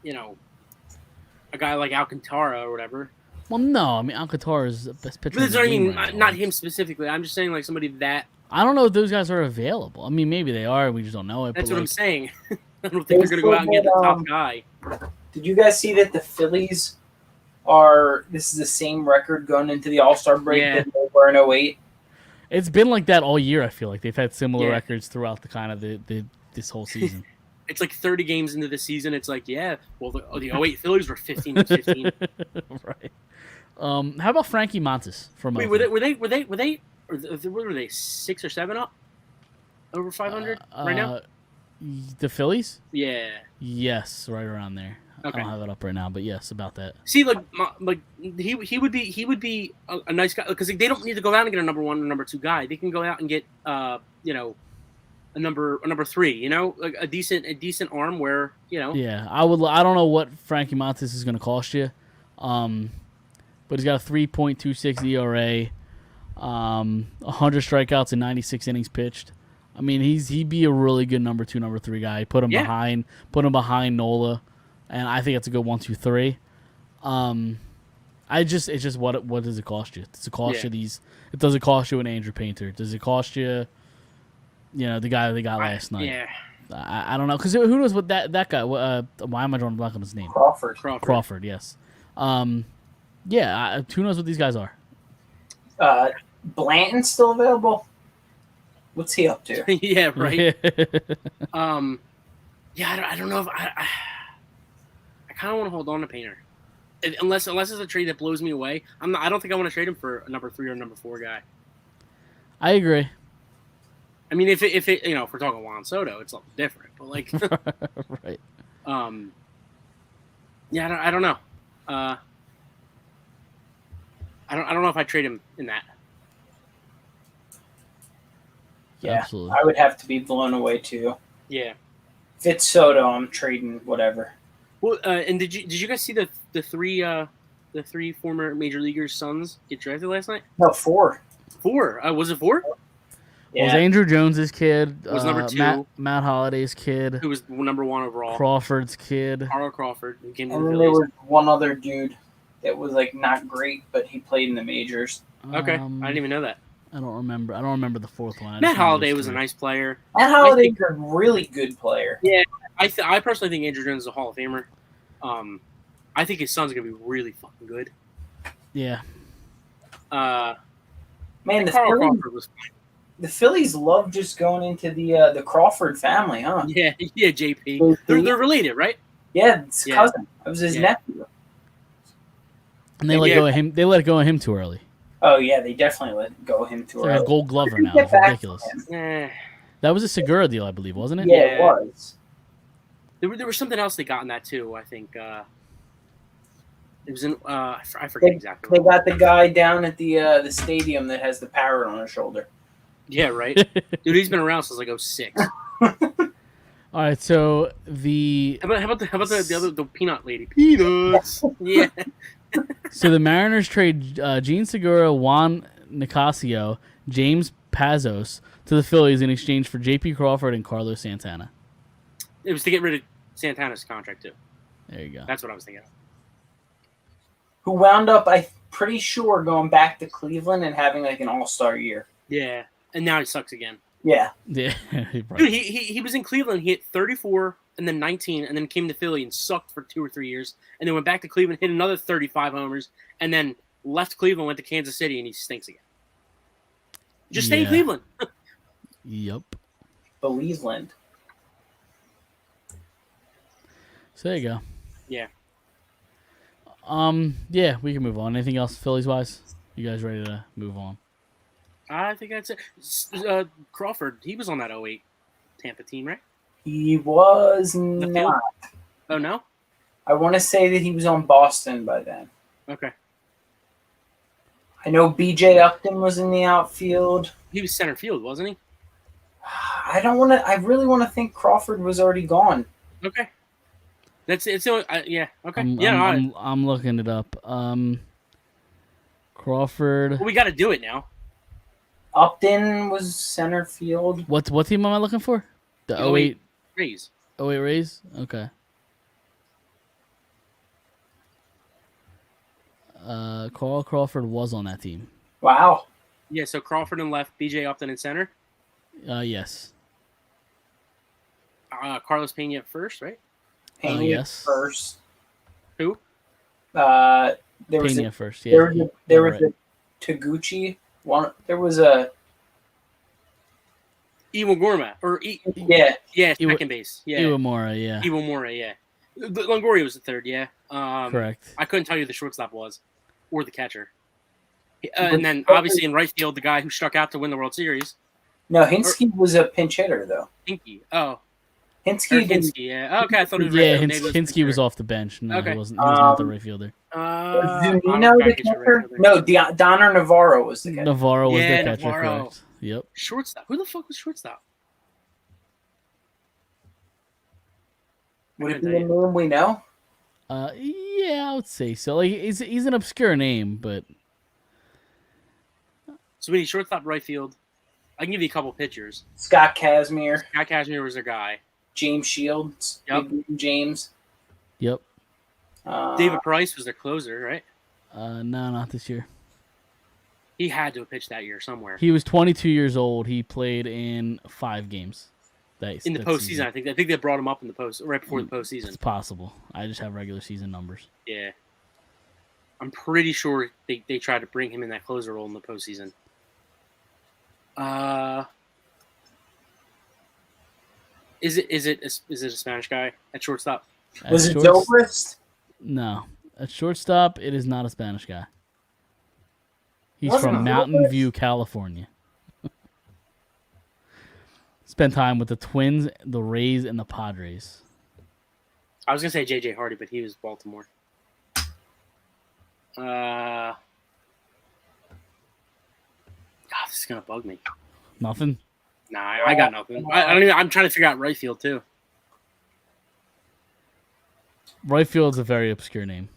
a guy like Alcantara or whatever. Well, no, I mean Alcantara is the best pitcher. But that's in what the I game mean, right now. not him specifically. I'm just saying like somebody that. I don't know if those guys are available. I mean, maybe they are. We just don't know it. That's but what I'm like, saying. I don't think they're going to go out and get the top guy. Did you guys see that the Phillies are? This is the same record going into the All-Star break that they were in 08. It's been like that all year. I feel like they've had similar Yeah. records throughout the kind of this whole season. It's like 30 games into the season. It's like, the 08 Phillies were 15-15. Right. How about Frankie Montes from Wait, Oakland? were they 6 or 7 up over 500 right now? The Phillies? Yeah. Yes, right around there. Okay. I don't have it up right now, but yes, about that. See, like he would be a nice guy because they don't need to go out and get a number 1 or number 2 guy. They can go out and get a number 3. Like a decent arm where Yeah, I don't know what Frankie Montes is going to cost you, but he's got a 3.26 ERA, 100 strikeouts and 96 innings pitched. I mean, he'd be a really good number 2, number 3 guy. Put him behind Nola, and I think it's a good 1, 2, 3. It's just what does it cost you? Does it cost you these? It doesn't cost you an Andrew Painter. Does it cost you? The guy they got last night. Yeah. I don't know because who knows what that guy? Why am I drawing a blank on his name? Crawford. Yes. Who knows what these guys are? Blanton's still available. What's he up to? Yeah, right. I don't know if I kind of want to hold on to Painter, unless it's a trade that blows me away. I don't think I want to trade him for a number 3 or number 4 guy. I agree. I mean, if we're talking Juan Soto, it's something different. But like, Right. I don't know. I don't know if I trade him in that. Yeah, Absolutely. I would have to be blown away too. Yeah. If it's Soto, I'm trading whatever. Well, and did you guys see the three former major leaguers' sons get drafted last night? No, 4. 4. Was it 4? Yeah. It was Andrew Jones's kid. Was number 2. Matt Holliday's kid. Who was number 1 overall? Crawford's kid. Carl Crawford. Who came to the And then there Phillies. was one other dude that was like not great, but he played in the majors. Okay, I didn't even know that. I don't remember the fourth one. Matt Holliday was a nice player. Matt Holliday's a really good player. Yeah, I personally think Andrew Jones is a Hall of Famer. I think his son's gonna be really fucking good. Yeah. Man, Carl Crawford was. The Phillies love just going into the Crawford family, huh? Yeah, JP. They're related, right? Yeah, it's cousin. It was his nephew. And they let go of him. They let go of him too early. Oh yeah, they definitely let go of him too He's early. like a Gold Glover now. It's ridiculous. Eh. That was a Segura deal, I believe, wasn't it? Yeah, it was. There was something else they got in that too. I think it was in. I forget exactly. They got the guy down at the stadium that has the parrot on his shoulder. Yeah, right. Dude, he's been around since like 06. All right, so How about the peanut lady? Peanuts. Yeah. So the Mariners trade Gene Segura, Juan Nicasio, James Pazos to the Phillies in exchange for J.P. Crawford and Carlos Santana. It was to get rid of Santana's contract too. There you go. That's what I was thinking of. Who wound up, I'm pretty sure, going back to Cleveland and having like an all-star year. Yeah, and now he sucks again. Yeah. Yeah, right. Dude, he was in Cleveland. He hit 34 and then 19, and then came to Philly and sucked for 2 or 3 years, and then went back to Cleveland, hit another 35 homers, and then left Cleveland, went to Kansas City, and he stinks again. Just stay in Cleveland. Yep. Cleveland. So there you go. Yeah. Yeah, we can move on. Anything else Phillies wise? You guys ready to move on? I think that's it. Crawford, he was on that 08 Tampa team, right? He was The field? not. Oh, no? I want to say that he was on Boston by then. Okay. I know B.J. Upton was in the outfield. He was center field, wasn't he? I don't want to. I really want to think Crawford was already gone. Okay. That's it's yeah. Okay. I'm looking it up. Crawford. Well, we got to do it now. Upton was center field. What team am I looking for? The 08 Rays. 08 Rays? Okay. Carl Crawford was on that team. Wow. Yeah, so Crawford in left, BJ Upton in center. Yes. Carlos Pena at first, right? Pena yes. first. Who? There was Pena first. Yeah. There was a Taguchi. There was a Iwagorma or yeah, second base. Yeah. Iwamura, yeah. Iwamura, yeah. Longoria was the third, yeah. Correct. I couldn't tell you who the shortstop was or the catcher. And then obviously in right field, the guy who struck out to win the World Series. No, Hinsky was a pinch hitter though. Hinkie. Oh. Hinsky, yeah. Okay, I thought it was yeah, right. Hinsky was off the bench. No, okay. He wasn't not the right fielder. Zunino the catcher? No, Donner Navarro was the catcher. Navarro was the catcher, Navarro. correct. Yep. Shortstop. Who the fuck was shortstop? Would it be a name we know? Yeah, I would say so. Like he's an obscure name, but So we need shortstop, right field. I can give you a couple pitchers. Scott Kazmir. Scott Kazmir was their guy. James Shields. Yep. James. Yep. David Price was their closer, right? No, not this year. He had to have pitched that year somewhere. He was 22 years old. He played in 5 games. In the postseason, I think they brought him up in the post right before the postseason. It's possible. I just have regular season numbers. Yeah, I'm pretty sure they tried to bring him in that closer role in the postseason. Is it a Spanish guy at shortstop? Was it Zobrist? No, at shortstop, it is not a Spanish guy. He's from Mountain View, California. Spent time with the Twins, the Rays, and the Padres. I was gonna say J.J. Hardy, but he was Baltimore. God, this is gonna bug me. Nothing? Nah, I got nothing. I don't even. I'm trying to figure out right field too. Right field's a very obscure name.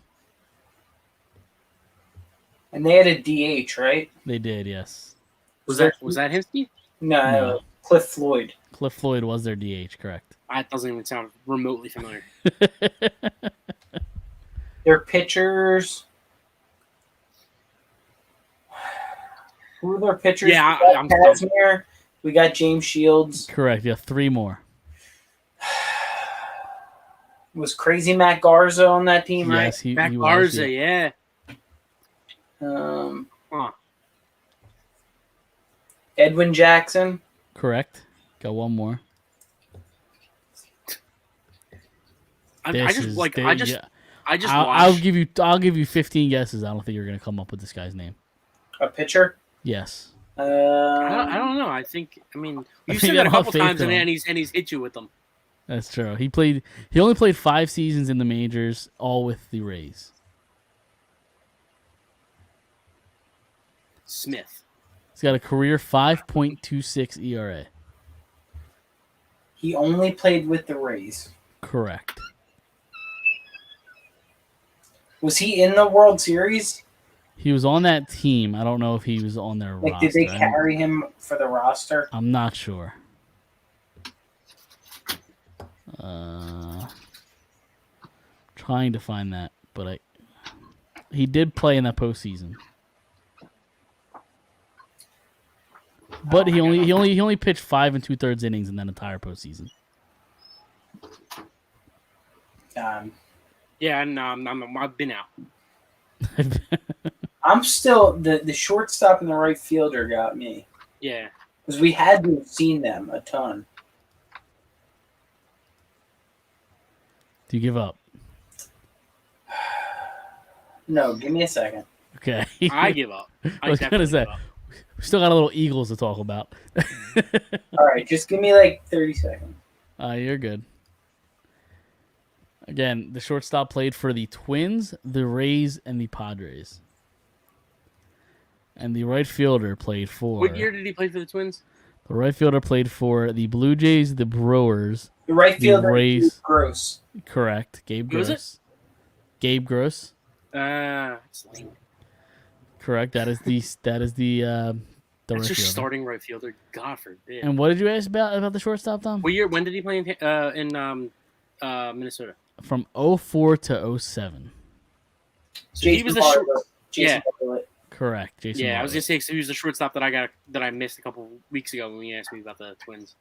And they had a DH, right? They did, yes. Was that Hinsky? No, Cliff Floyd. Cliff Floyd was their DH, correct. That doesn't even sound remotely familiar. Their pitchers. Who are their pitchers? Yeah, I'm Kazmir. We got James Shields. Correct, yeah, 3 more. Was Crazy Matt Garza on that team, right? Yes, he Matt was, Garza, yeah. Edwin Jackson. Correct. Got 1 more. I'll give you 15 guesses. I don't think you're gonna come up with this guy's name. A pitcher? Yes. I don't know. I mean, you've said that a couple times, and he's hit you with them. That's true. He only played 5 seasons in the majors, all with the Rays. Smith. He's got a career 5.26 ERA. He only played with the Rays. Correct. Was he in the World Series? He was on that team. I don't know if he was on their roster. Did they carry him for the roster? I'm not sure. Trying to find that, but he did play in that postseason. But he only pitched 5 2/3 innings in that entire postseason. Yeah, and I've been out. I'm still the shortstop and the right fielder got me. Yeah, because we had to have seen them a ton. Do you give up? No, give me a second. Okay. I give up. I was gonna say, we still got a little Eagles to talk about. All right, just give me like 30 seconds. You're good. Again, the shortstop played for the Twins, the Rays, and the Padres. And the right fielder played for... What year did he play for the Twins? The right fielder played for the Blue Jays, the Brewers, The right fielder Rays. is Gross. Correct. Gabe Who was Gross. it? Gabe Gross. It's lame. Correct. That is the That's right just fielder. starting right fielder. God forbid. And what did you ask about the shortstop, Tom? What year? When did he play in Minnesota? From 04 to 07. So he was the Jason Bartlett. Correct. Jason. I was Bartlett. gonna say so he was the shortstop that I missed a couple weeks ago when you asked me about the Twins.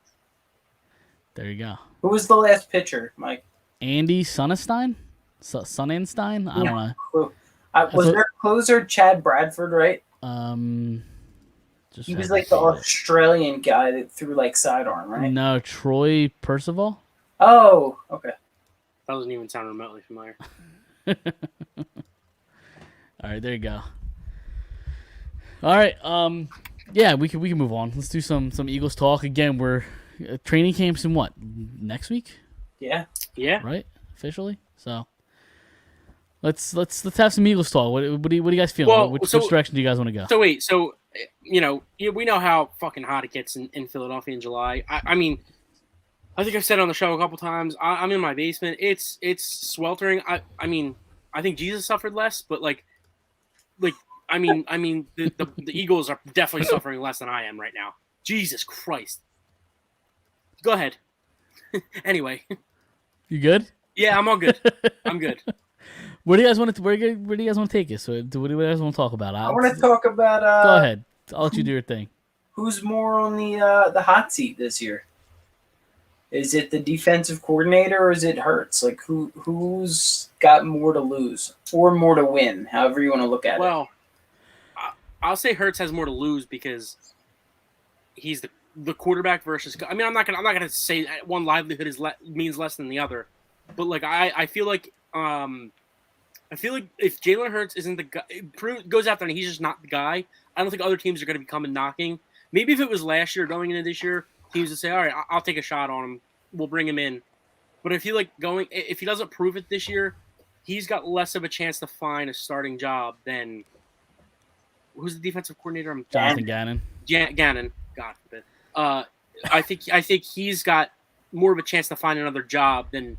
There you go. Who was the last pitcher, Mike? Andy Sonnenstein? Sonnenstein? I don't know. Was their closer Chad Bradford, right? Just He was like the Australian guy that threw like sidearm, right? No, Troy Percival. Oh, okay. That doesn't even sound remotely familiar. All right, there you go. All right, yeah, we can move on. Let's do some Eagles talk again. We're training camps in what, next week? Yeah. Right, officially. So let's have some Eagles talk. What do you guys feel? Well, which direction do you guys want to go? So wait, we know how fucking hot it gets in Philadelphia in July. I mean, I think I've said it on the show a couple times. I'm in my basement. It's sweltering. I mean, I think Jesus suffered less, but the Eagles are definitely suffering less than I am right now. Jesus Christ. Go ahead. Anyway. You good? Yeah, I'm all good. I'm good. Where do you guys want to take us? What do you guys want to talk about? I want to talk about. Go ahead. I'll let you do your thing. Who's more on the hot seat this year? Is it the defensive coordinator or is it Hurts? Like who's got more to lose or more to win? However you want to look at it. Well, I'll say Hurts has more to lose because he's the quarterback versus. I mean, I'm not gonna say one livelihood means less than the other, but I feel like if Jalen Hurts isn't the guy, goes out there and he's just not the guy, I don't think other teams are going to be coming knocking. Maybe if it was last year going into this year, teams would say, all right, I'll take a shot on him. We'll bring him in. But I feel like if he doesn't prove it this year, he's got less of a chance to find a starting job than who's the defensive coordinator? Jonathan Gannon. Gannon. God forbid. I think he's got more of a chance to find another job than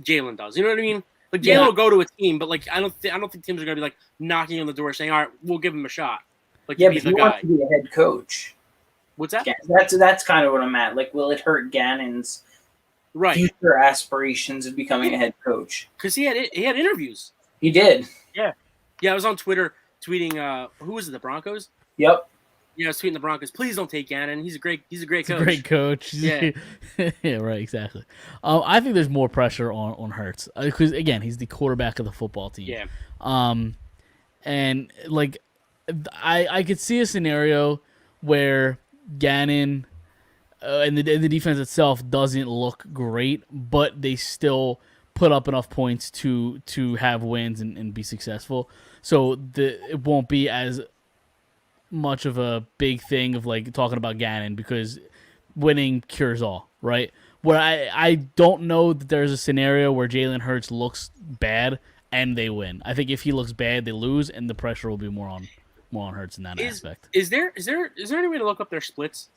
Jalen does. You know what I mean? Like Jalen will go to a team, but I don't think teams are going to be knocking on the door saying, "All right, we'll give him a shot." But he wants to be a head coach. What's that? That's kind of what I'm at. Will it hurt Gannon's future aspirations of becoming a head coach? Because he had interviews. He did. Yeah. I was on Twitter tweeting. Who was it? The Broncos. Yep. Yeah, I was tweeting the Broncos. Please don't take Gannon. He's a great coach. Great coach. Yeah. Yeah, right, exactly. I think there's more pressure on Hurts because again, he's the quarterback of the football team. Yeah. And I could see a scenario where Gannon and the defense itself doesn't look great, but they still put up enough points to have wins and be successful. So it won't be as much of a big thing of talking about Gannon because winning cures all, right? Where I don't know that there's a scenario where Jalen Hurts looks bad and they win. I think if he looks bad, they lose, and the pressure will be more on Hurts in that aspect. Is there any way to look up their splits?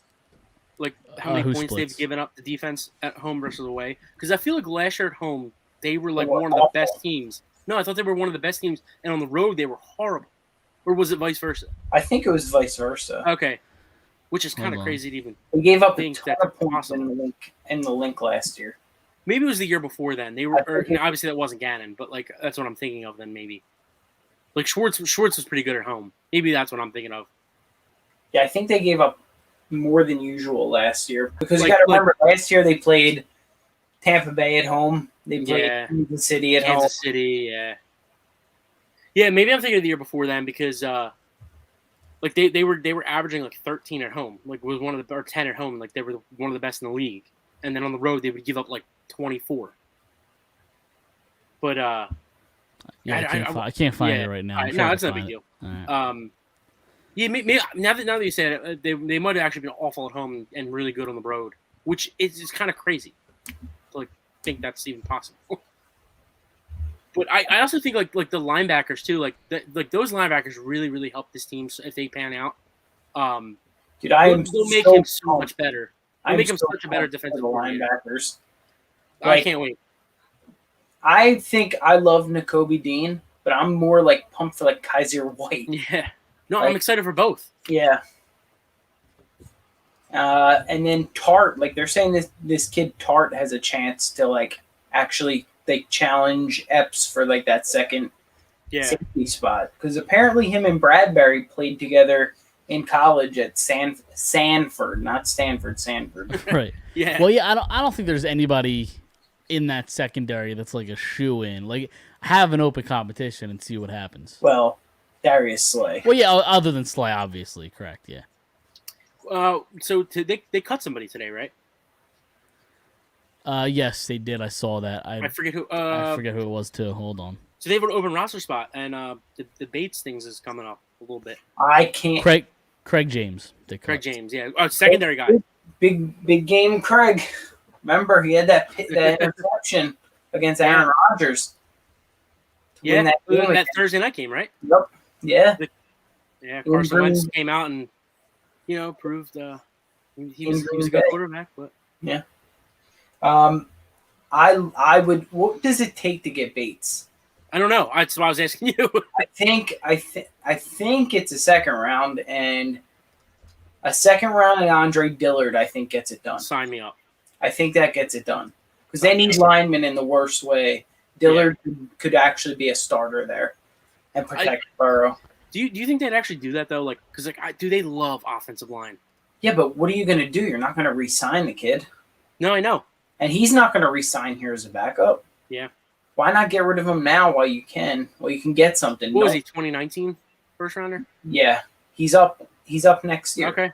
Like how many points they've given up the defense at home versus away? Because I feel like last year at home they were one of the best teams. No, I thought they were one of the best teams, and on the road they were horrible. Or was it vice versa? I think it was vice versa. Okay, which is kind of crazy to even. They gave up a think ton of points in the link last year. Maybe it was the year before then. They were obviously that wasn't Gannon, but that's what I'm thinking of. Then maybe Schwartz was pretty good at home. Maybe that's what I'm thinking of. Yeah, I think they gave up more than usual last year because you got to remember last year they played Tampa Bay at home. They played Kansas City at home. Kansas City, yeah. Yeah, maybe I'm thinking of the year before then because they were averaging 13 at home, was one of the or 10 at home, they were one of the best in the league, and then on the road they would give up 24. But Yeah, I can't find it right now. No, it's not a big deal. Right. Yeah, maybe, now that you said it, they might have actually been awful at home and really good on the road, which is kind of crazy to like think that's even possible. But I also think like the linebackers too, like those linebackers really help this team if they pan out. Dude, they'll make him so much better. They'll make him such a better defensive linebackers. I can't wait. I think I love Nakobe Dean, but I'm more like pumped for like Kaiser White. Yeah. No, I'm excited for both. Yeah. And then Tart, like they're saying this kid Tart has a chance to like actually challenge Epps for like that second safety spot, because apparently him and Bradbury played together in college at Sanford, not Stanford, Sanford. Right. Yeah. Well, yeah, I don't think there's anybody in that secondary that's like a shoe-in. Like, have an open competition and see what happens. Well, Darius Slay. Well, yeah, other than Slay, obviously, correct, yeah. So they cut somebody today, right? Yes, they did. I saw that. I forget who. I forget who it was too. Hold on. So they have an open roster spot, and the Bates things is coming up a little bit. I can't. Craig James. Craig James, yeah, secondary guy. Big game, Craig. Remember, he had that interception against Aaron Rodgers. Yeah, that Thursday night game, right? Yep. Yeah. Carson Wentz came out and proved he was a good quarterback, but yeah. I would. What does it take to get Bates? I don't know. That's why I was asking you. I think it's a second round, and Andre Dillard, I think, gets it done. Sign me up. I think that gets it done, because they need linemen in the worst way. Dillard could actually be a starter there and protect Burrow. Do you think they'd actually do that though? Like, because do they love offensive line? Yeah, but what are you going to do? You're not going to re-sign the kid. No, I know. And he's not going to re-sign here as a backup. Yeah. Why not get rid of him now while you can? While you can get something. What was he? 2019 first rounder. Yeah, he's up next year. Okay.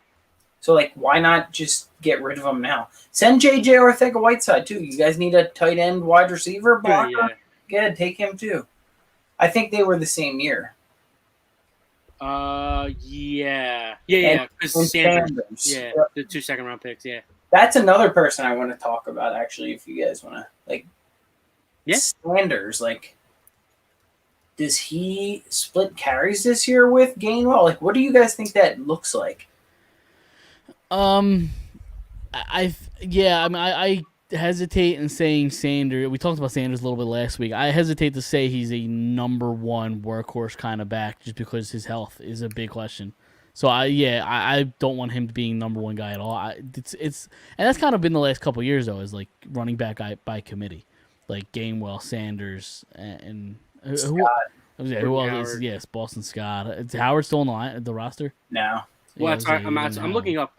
So like, why not just get rid of him now? Send JJ Arcega-Whiteside too. You guys need a tight end, wide receiver blocker. Yeah, take him too. I think they were the same year. Yeah. Because Sanders. Yeah, the 2 second-round picks. Yeah. That's another person I want to talk about, actually, if you guys want to, Sanders, does he split carries this year with Gainwell? Like, what do you guys think that looks like? I hesitate in saying Sanders. We talked about Sanders a little bit last week. I hesitate to say he's a number one workhorse kind of back just because his health is a big question. So I don't want him being number one guy at all. It's and that's kind of been the last couple of years though, is like running back by committee, like Gainwell, Sanders, and who else? Yes, Boston Scott. Is Howard still on the roster? No. Well, that's right. I'm looking up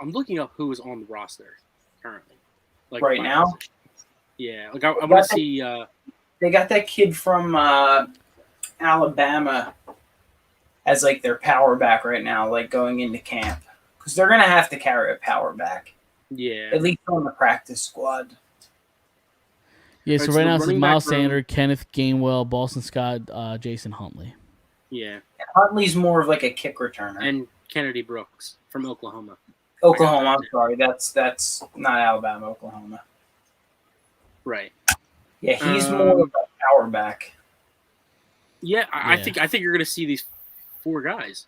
who is on the roster currently. Like right now. Position. Yeah, like I want to see. They got that kid from Alabama as like their power back right now, like going into camp, because they're gonna have to carry a power back. Yeah, at least on the practice squad. Yeah, so right now it's Miles Sanders, Kenneth Gainwell, Boston Scott, Jason Huntley. Yeah, and Huntley's more of like a kick returner, and Kennedy Brooks from Oklahoma. I'm sorry, that's not Alabama, Oklahoma. Right. Yeah, he's more of a power back. Yeah, I think you're going to see these 4 guys.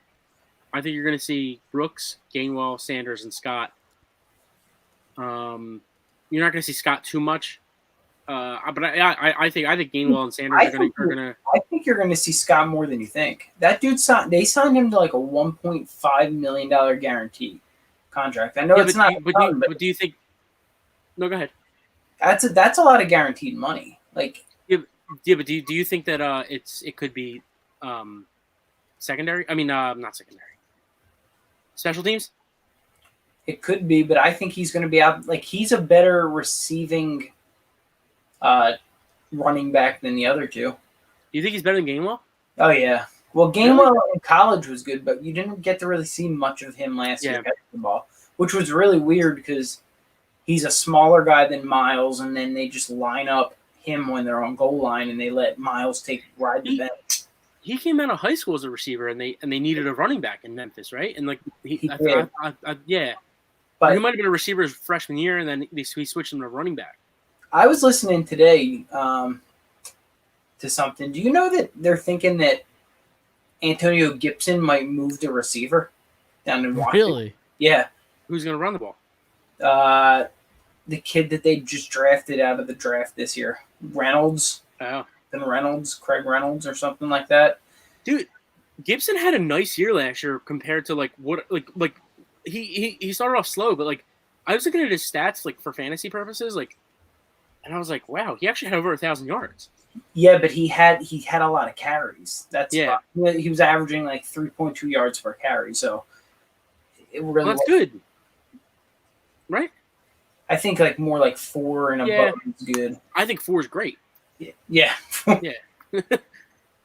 I think you're going to see Brooks, Gainwell, Sanders, and Scott. You're not going to see Scott too much, but I think Gainwell and Sanders are going to. I think you're going to see Scott more than you think. That dude they signed him to like a $1.5 million guarantee contract. I know it's not. But do you think? No, go ahead. That's a lot of guaranteed money. Like. Yeah, but do you think that it could be secondary? I mean, not secondary. Special teams? It could be, but I think he's going to be out. Like, he's a better receiving running back than the other two. You think he's better than Gainwell? Oh, yeah. Well, Gainwell in college was good, but you didn't get to really see much of him last year catching the ball, which was really weird because he's a smaller guy than Miles, and then they just line up him when they're on goal line and they let Miles ride the bench. He came out of high school as a receiver, and they needed a running back in Memphis, right? And like yeah, But he might have been a receiver his freshman year, and then he switched him to running back. I was listening today to something. Do you know that they're thinking that Antonio Gibson might move to receiver down in Washington? Really? Yeah. Who's going to run the ball? The kid that they just drafted out of the draft this year, Reynolds. Oh. Craig Reynolds or something like that. Dude, Gibson had a nice year last year compared to like what like he started off slow, but like I was looking at his stats like for fantasy purposes, like, and I was like, wow, he actually had over 1,000 yards. Yeah, but he had a lot of carries. He was averaging like 3.2 yards per carry, so it really that's good, right? I think like more like 4 and above is good. I think 4 is great. Yeah. Yeah.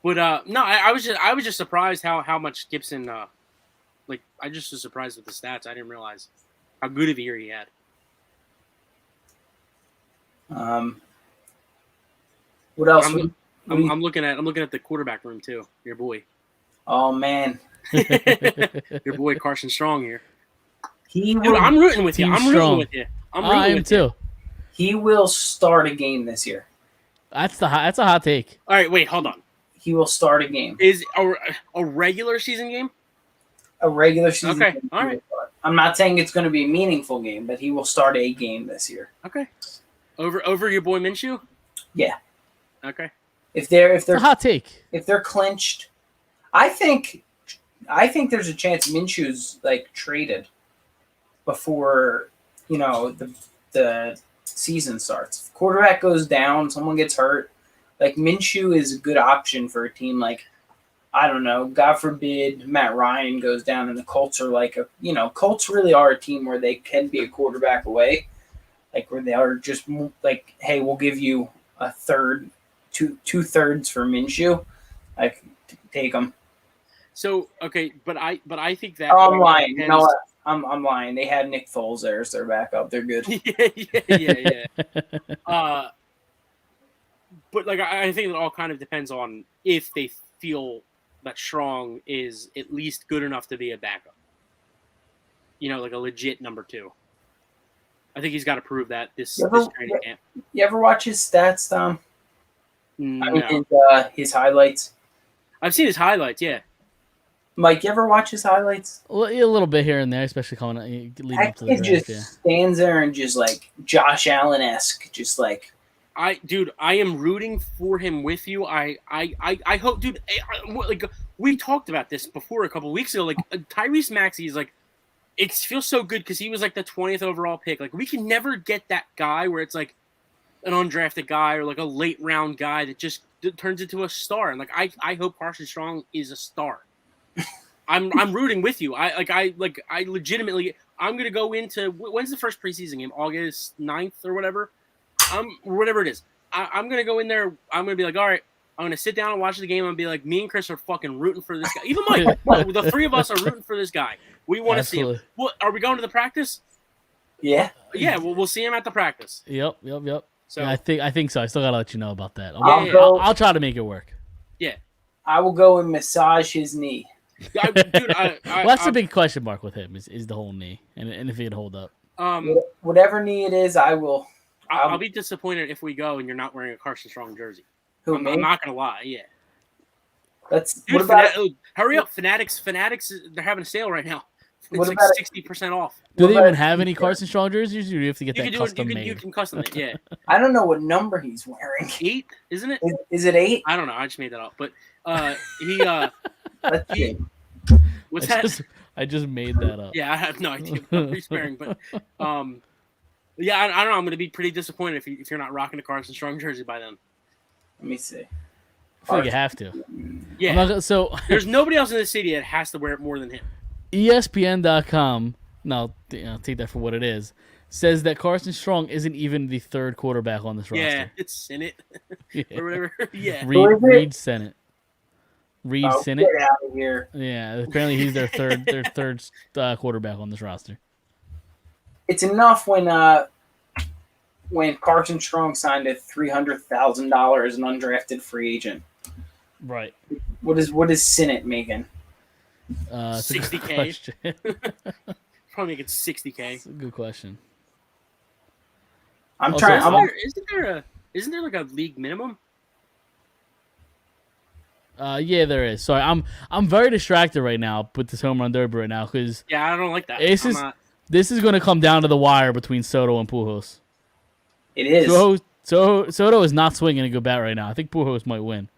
But no, I was just surprised how much Gibson like I just was surprised with the stats. I didn't realize how good of a year he had. What else? I'm looking at the quarterback room too. Your boy. Oh man. Your boy Carson Strong here. Dude, I'm rooting with you. I'm rooting with you. I am too. He will start a game this year. That's a hot take. All right, wait, hold on. He will start a game. Is a regular season game? A regular season Okay, game. all right. I'm not saying it's going to be a meaningful game, but he will start a game this year. Okay. Over your boy Minshew? Yeah. Okay. If they're It's a hot take. If they're clinched, I think there's a chance Minshew's like traded before the season starts. If quarterback goes down, someone gets hurt. Like Minshew is a good option for a team like, I don't know, God forbid Matt Ryan goes down and the Colts are like Colts really are a team where they can be a quarterback away, like where they are just like, hey, we'll give you a third, two thirds for Minshew, like take them. So okay, but I think that. Oh, I'm lying. You know what? I'm lying. They had Nick Foles there as their backup. They're good. yeah. But like I think it all kind of depends on if they feel that Strong is at least good enough to be a backup. Like a legit number 2. I think he's got to prove that this training camp. You ever watch his stats, Tom? No. I mean, his highlights. I've seen his highlights. Yeah. Mike, you ever watch his highlights? A little bit here and there, especially leading up to the draft. Just stands there and just like Josh Allen-esque, just like. I am rooting for him with you. I hope, dude. Like we talked about this before a couple of weeks ago. Like Tyrese Maxey is like, it feels so good because he was like the 20th overall pick. Like we can never get that guy where it's like an undrafted guy or like a late round guy that just turns into a star. And like I hope Carson Strong is a star. I'm rooting with you. I legitimately. I'm gonna go into when's the first preseason game? August 9th or whatever. Whatever it is. I'm gonna go in there. I'm gonna be like, all right. I'm gonna sit down and watch the game and be like, me and Chris are fucking rooting for this guy. Even Mike, the 3 of us are rooting for this guy. We want to see him. What are we going to the practice? Yeah. Yeah. We'll see him at the practice. Yep. So yeah, I think so. I still gotta let you know about that. I'll try to make it work. Yeah. I will go and massage his knee. Well, that's the big question mark with him is the whole knee and if he'd hold up. Whatever knee it is, I will. I'll be disappointed if we go and you're not wearing a Carson Strong jersey. Who, I'm not gonna lie. Yeah. Dude, what about? Hurry up, Fanatics! They're having a sale right now. It's like 60% off. Do they even have any Carson Strong jerseys? Or do you have to get that custom made? You can custom it. Yeah. I don't know what number he's wearing. 8, isn't it? Is it 8? I don't know. I just made that up. But what's that? I just made that up. Yeah, I have no idea. I'm resparing, but yeah, I don't know. I'm going to be pretty disappointed if you're not rocking a Carson Strong jersey by then. Let me see. I feel like you have to. Yeah. So there's nobody else in the city that has to wear it more than him. ESPN.com, now take that for what it is, says that Carson Strong isn't even the 3rd quarterback on this roster. Yeah, it's Senate or whatever. Yeah. Reed Senate. Reed Senate. Get out of here. Yeah, apparently he's their third quarterback on this roster. It's enough when when Carson Strong signed a $300,000 as an undrafted free agent. Right. What is Sinnott making? It's a good 60K. question. Probably making 60K. That's a good question. I'm Also, trying. Isn't there like a league minimum? Yeah, there is. Sorry, I'm very distracted right now with this home run derby right now because Yeah, I don't like that. this is going to come down to the wire between Soto and Pujols. It is. Soto is not swinging a good bat right now. I think Pujols might win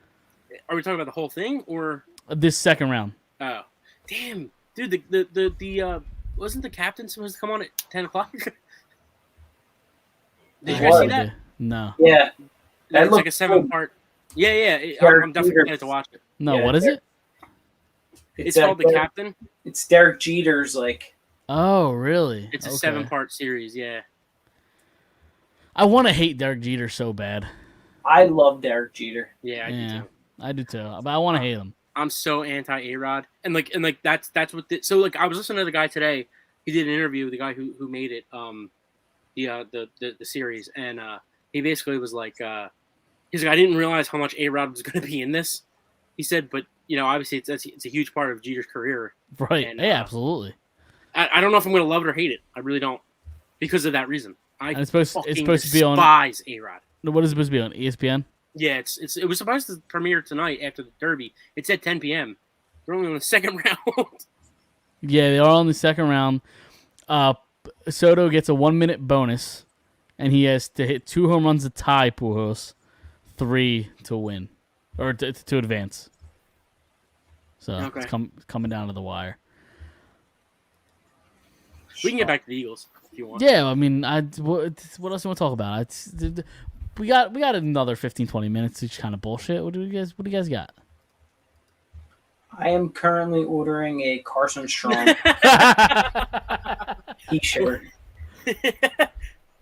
Are we talking about the whole thing or this second round. Oh, damn, dude! The wasn't the captain supposed to come on at 10 o'clock? Did you guys see that? No. Yeah, It's like a 7-part. Yeah. I'm definitely excited to watch it. No, Yeah, what is it? It's called The Captain. It's Derek Jeter's like. Oh, really? It's a Okay. 7-part series. Yeah. I want to hate Derek Jeter so bad. I love Derek Jeter. Yeah, I do too. I do too. But I want to hate him. I'm so anti A-Rod, and that's what. So like, I was listening to the guy today. He did an interview with the guy who made it, the series, and he basically was like, he's like, I didn't realize how much A-Rod was going to be in this. He said, but obviously it's a huge part of Jeter's career. Right? And, yeah, absolutely. I don't know if I'm going to love it or hate it. I really don't, because of that reason. It's supposed to be on. Despise A-Rod. What is it supposed to be on? ESPN? Yeah, it was supposed to premiere tonight after the Derby. It's at 10 p.m. They're only on the second round. Yeah, they are on the second round. Soto gets a 1-minute bonus, and he has to hit 2 home runs to tie Pujols, 3 to win, or to advance. So Okay. it's coming down to the wire. We can get back to the Eagles if you want. Yeah, I mean, what else do you want to talk about? We got another 15-20 minutes to kind of bullshit. What do you guys got? I am currently ordering a Carson Strong T-shirt.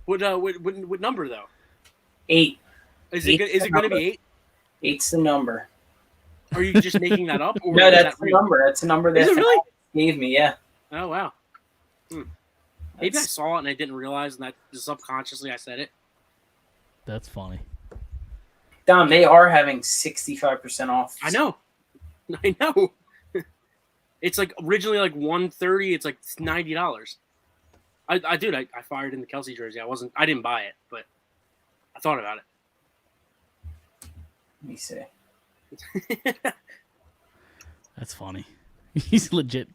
What number though? 8. Is it going to be 8? 8's the number. Are you just making that up? Or No, is that's that the real? number. That's the number that Is it really? gave me. Yeah. Oh wow. Maybe I saw it and I didn't realize, and that just subconsciously I said it. That's funny. Dom, they are having 65% off. I know. It's like originally like $130. It's like $90. I fired in the Kelsey jersey. I didn't buy it, but I thought about it. Let me see. That's funny. He's legit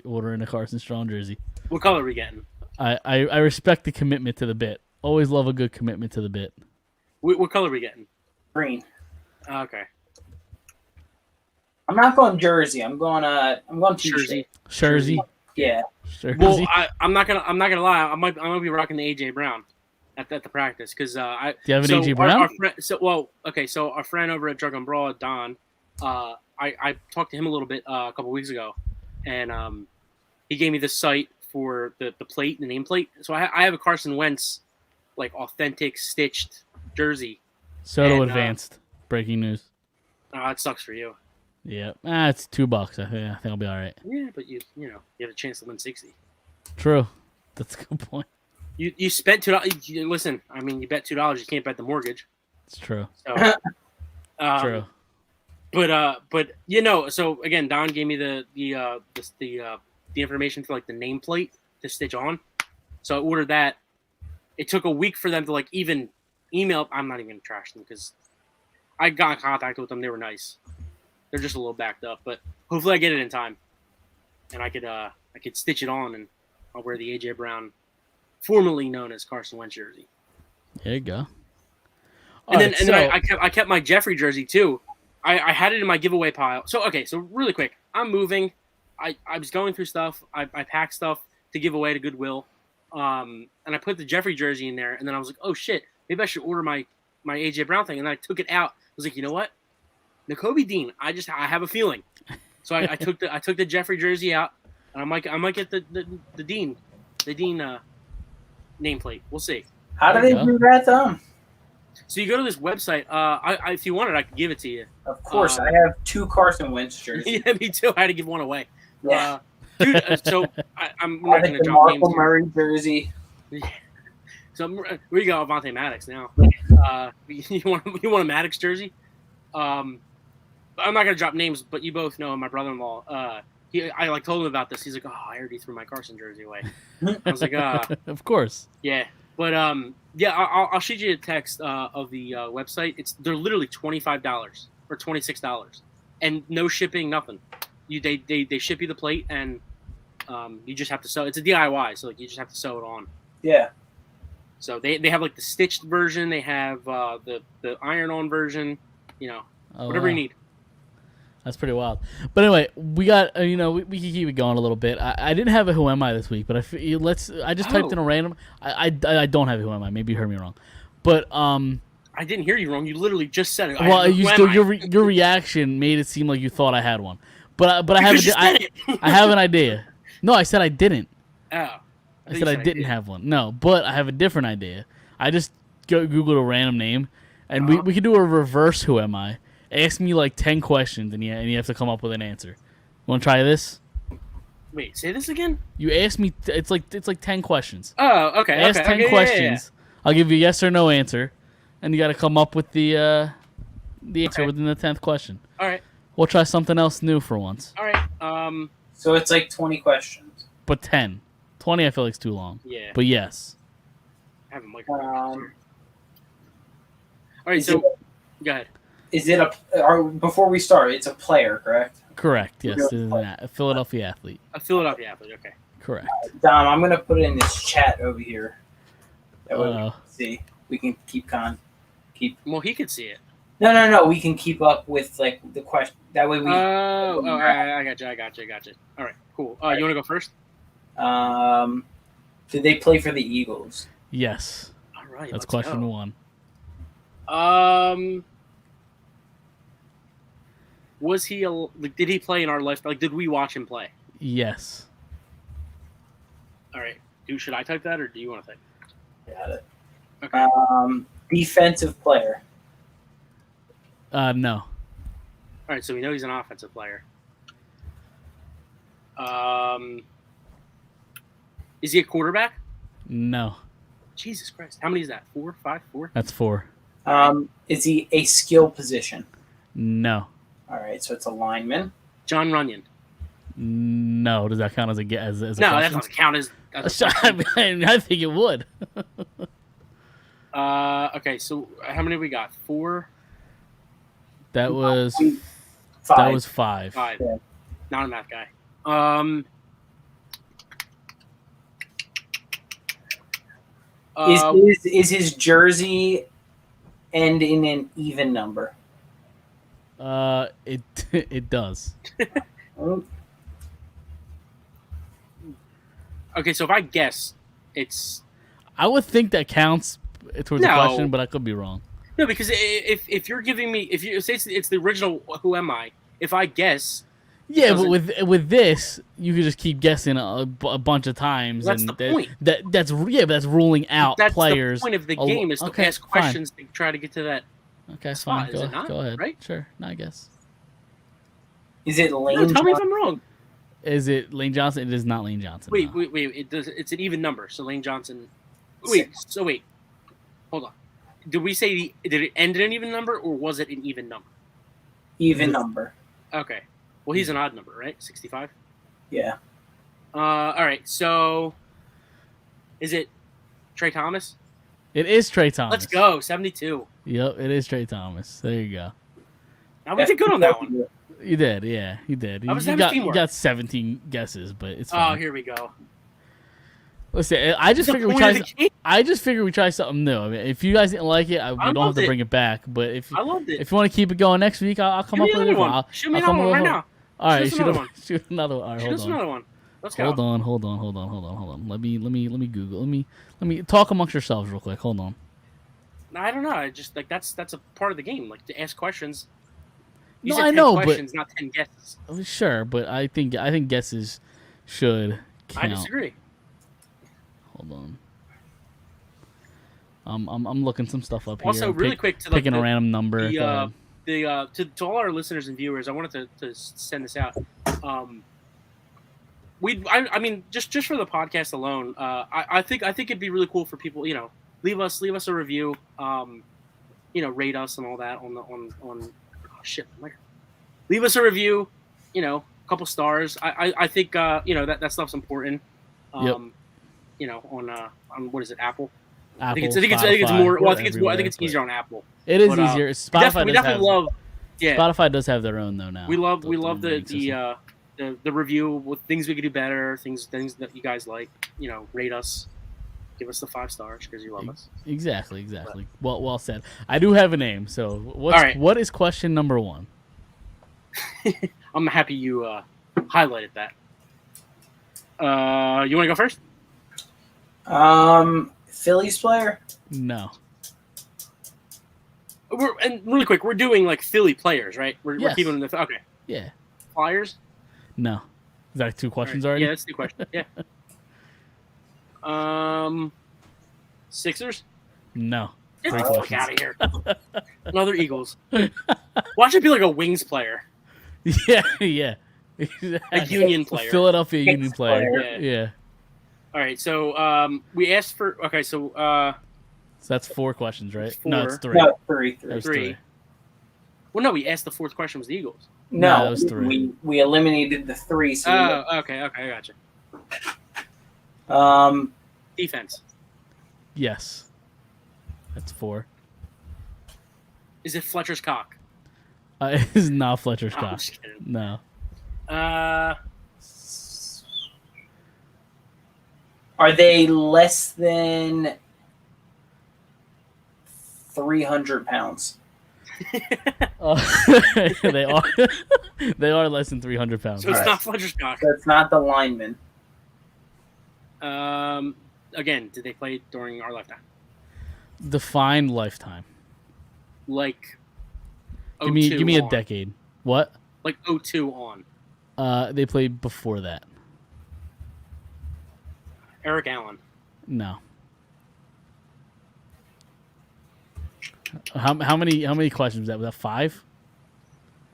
ordering a Carson Strong jersey. What color are we getting? I respect the commitment to the bit. Always love a good commitment to the bit. What color are we getting? Green. Okay. I'm not going jersey. I'm going Jersey. Jersey. Yeah. Jersey. Well, I'm not gonna lie. I might be rocking the AJ Brown at the practice because Do you have an AJ Brown? So our friend over at Drug and Brawl, Don, I talked to him a little bit a couple weeks ago, and he gave me the site for the plate, the nameplate. So I have a Carson Wentz like authentic stitched jersey. Soto advanced. Breaking news. It sucks for you. Yeah, it's $2. I think I'll be all right. Yeah, but you have a chance to win 60. True, that's a good point. You spent $2. Listen, I mean, you bet $2. You can't bet the mortgage. It's true. So, True. But so again, Don gave me the information for like the nameplate to stitch on. So I ordered that. It took a week for them to like even email. I'm not even gonna trash them because I got in contact with them. They were nice. They're just a little backed up, but hopefully I get it in time, and I could stitch it on, and I'll wear the AJ Brown, formerly known as Carson Wentz jersey. There you go. Then I kept my Jeffrey jersey too. I had it in my giveaway pile. So really quick, I'm moving. I was going through stuff. I packed stuff to give away to Goodwill, and I put the Jeffrey jersey in there. And then I was like, oh shit, maybe I should order my AJ Brown thing. And then I took it out. I was like, you know what, Nakobe Dean. I have a feeling. So I took the Jeffrey jersey out, and I might get the Dean nameplate. We'll see. How do they do that, Dom? So you go to this website. If you wanted, I could give it to you. Of course, I have 2 Carson Wentz jerseys. Yeah, me too. I had to give one away. Yeah. Dude, so I'm I not have going to the drop names Marco here. Murray jersey. So we got Avante Maddox now. You want a Maddox jersey? I'm not gonna drop names, but you both know my brother-in-law. I told him about this. He's like, "Oh, I already threw my Carson jersey away." I was like, Of course. yeah." But I'll shoot you a text of the website. They're literally $25 or $26, and no shipping, nothing. They ship you the plate, and you just have to sew. It's a DIY, so like you just have to sew it on. Yeah. So they have like the stitched version. They have the iron-on version. Whatever you need. That's pretty wild. But anyway, we got we can keep it going a little bit. I didn't have a Who Am I this week, but I just typed in a random. I don't have a Who Am I. Maybe you heard me wrong, but I didn't hear you wrong. You literally just said it. Well, your reaction made it seem like you thought I had one, but I have an idea. No, I said I didn't. Oh. I said I didn't have one. No, but I have a different idea. I just Googled a random name, and we could do a reverse Who Am I. Ask me like 10 questions, and you have to come up with an answer. Want to try this? Wait, say this again? You ask me. It's like 10 questions. Oh, okay. Ask 10 questions. Yeah. I'll give you a yes or no answer, and you got to come up with the answer within the 10th question. All right. We'll try something else new for once. All right. So it's like 20 questions. But 10. 20 I feel like is too long. Yeah. But yes. I have a microphone here. All right, so go ahead. Is it before we start, it's a player, correct? Correct, yes. It is a Philadelphia athlete. A Philadelphia athlete, okay. Correct. Dom, I'm going to put it in this chat over here. That way we can see. We can keep. Well, he could see it. No. We can keep up with like the question. That way we. I got you. All right, cool. You want to go first? Did they play for the Eagles? Yes. All right. That's question 1. Was he did he play in our life? Like, did we watch him play? Yes. All right. Should I type that, or do you want to type it? Got it. Okay. Defensive player. No. All right, so we know he's an offensive player. Is he a quarterback? No. Jesus Christ. How many is that? 4, 5, 4? That's 4. Is he a skill position? No. All right, so it's a lineman. John Runyon. No. Does that count as a as a No, question? that doesn't count as I think it would. Okay, so how many we got? 4? That was 5. That was 5. 5. Yeah. Not a math guy. Is his jersey end in an even number? It does. Okay, so if I guess, it's. I would think that counts towards the No. question, but I could be wrong. No, because if you're giving me, if you say it's the original Who Am I, if I guess. Yeah, but with this, you could just keep guessing a bunch of times. That's and the point. That's ruling out That's players. the point of the game is to ask questions to try to get to that. Okay, spot, fine. is it not? Go ahead. Right? Sure. No, I guess. Is it Lane? No, tell me if I'm wrong. Is it Lane Johnson? It is not Lane Johnson. Wait. No. It's an even number. So Lane Johnson. Wait. Hold on. Did we say did it end in an even number, or was it an even number? Even number. Okay. Well, he's an odd number, right? 65. Yeah. All right. So, is it Trey Thomas? It is Trey Thomas. Let's go. 72. Yep, it is Trey Thomas. There you go. Now we did good on that one. You did, yeah, you did. You got 17 guesses, but it's fine. Oh, here we go. Listen, I just figured we try something new. I mean, if you guys didn't like it, we don't have to bring it back. But if I loved it. If you want to keep it going next week, I'll come up with another one. Shoot me another one right now. All right, shoot another one. Shoot another one. All right, shoot us another one. Let's go. Hold on. Let me Google. Let me talk amongst yourselves real quick. Hold on. I don't know. I just like that's a part of the game. Like to ask questions. No, I know, questions, not 10 guesses. Sure, but I think guesses should count. I disagree. Hold on. I'm looking some stuff up also, here. Also, really quick, to picking a random number. To all our listeners and viewers, I wanted to send this out. I mean, just for the podcast alone, I think it'd be really cool for people, leave us a review. Rate us and all that on oh shit, leave us a review. A couple stars. I think that stuff's important. On what is it, Apple? I think it's more. Well, I think it's easier on Apple. It is easier. Spotify we definitely love. Yeah, Spotify does have their own though now. We love the review with things we could do better, things that you guys like. Rate us, give us the 5 stars because you love us. Exactly. Well said. I do have a name. So what is question number 1? I'm happy you highlighted that. You want to go first? Phillies player? No. And really quick, we're doing like Philly players, right? We're keeping them okay. Yeah. Flyers? No. Is that 2 questions already? Yeah, that's 2 questions. Yeah. Sixers? No. Get the fuck out of here. Another Eagles. Watch it be like a Wings player. Yeah. A Union player. Philadelphia Union player. Yeah. All right, so we asked for so that's 4 questions, right? 4. No, it's 3. No, 3. There's 3. Well, no, we asked the 4th question was the Eagles. No, that was 3. We eliminated the 3. So okay, I gotcha. Defense. Yes. That's 4. Is it Fletcher's cock? It is not Fletcher's I'm cock. just kidding. No. Are they less than 300 pounds? They are. They are less than 300 pounds. So it's not Fletcher's cock. So it's not the lineman. Again, did they play during our lifetime? Define lifetime. Like, give me a decade. What? Like 02 on. They played before that. Eric Allen. No. How many questions was that? Was that 5?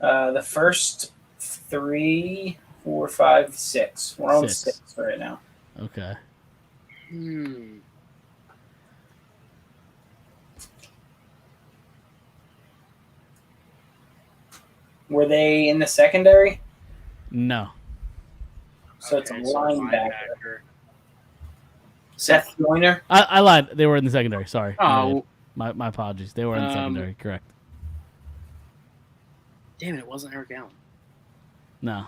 The first 3, 4, 5, 6. We're on 6 right now. Okay. Were they in the secondary? No. So it's a linebacker. Seth Joyner? I lied. They were in the secondary. Sorry. Oh. My apologies. They were in the secondary. Correct. Damn it! It wasn't Eric Allen. No.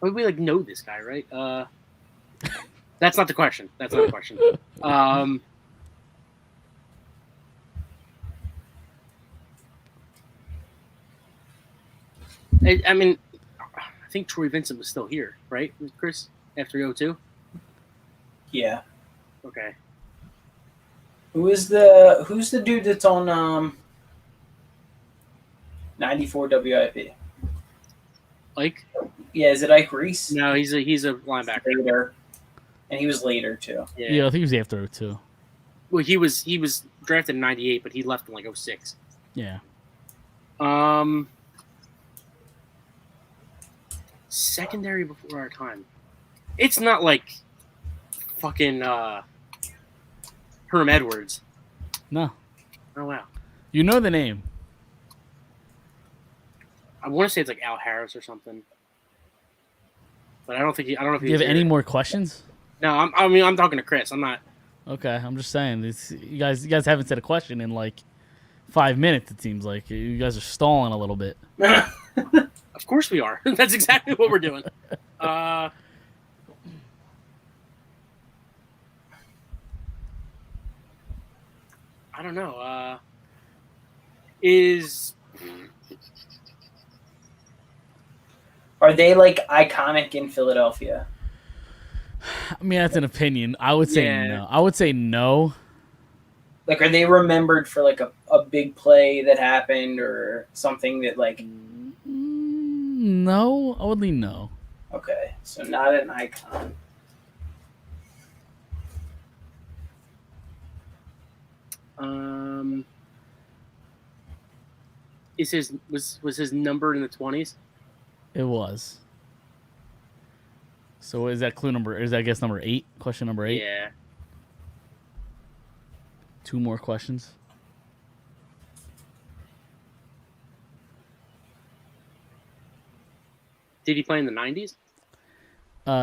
We know this guy, right? That's not the question. I mean, I think Troy Vincent was still here, right, Chris? After 02? Yeah. Okay. Who's the dude that's on 94 WIP? Ike? Yeah, is it Ike Reese? No, he's a linebacker. Later. And he was later too. Yeah, I think he was after 02. Well, he was drafted in 98, but he left in like 06. Yeah. Secondary before our time. It's not like fucking Herm Edwards. No. Oh wow. You know the name. I want to say it's like Al Harris or something. But I don't know if Do you have any more questions? No, I'm talking to Chris. I'm not. Okay, I'm just saying. You guys haven't said a question in like 5 minutes. It seems like you guys are stalling a little bit. Of course we are. That's exactly what we're doing. I don't know. Are they like iconic in Philadelphia? I mean, that's an opinion. I would say no. I would say no. Like, are they remembered for like a big play that happened or something that like? No, I would lean no. Okay, so not an icon. Was his number in the 20s? It was. So is that clue number? Is that guess number 8? Question number 8? Yeah. 2 more questions. Did he play in the 90s?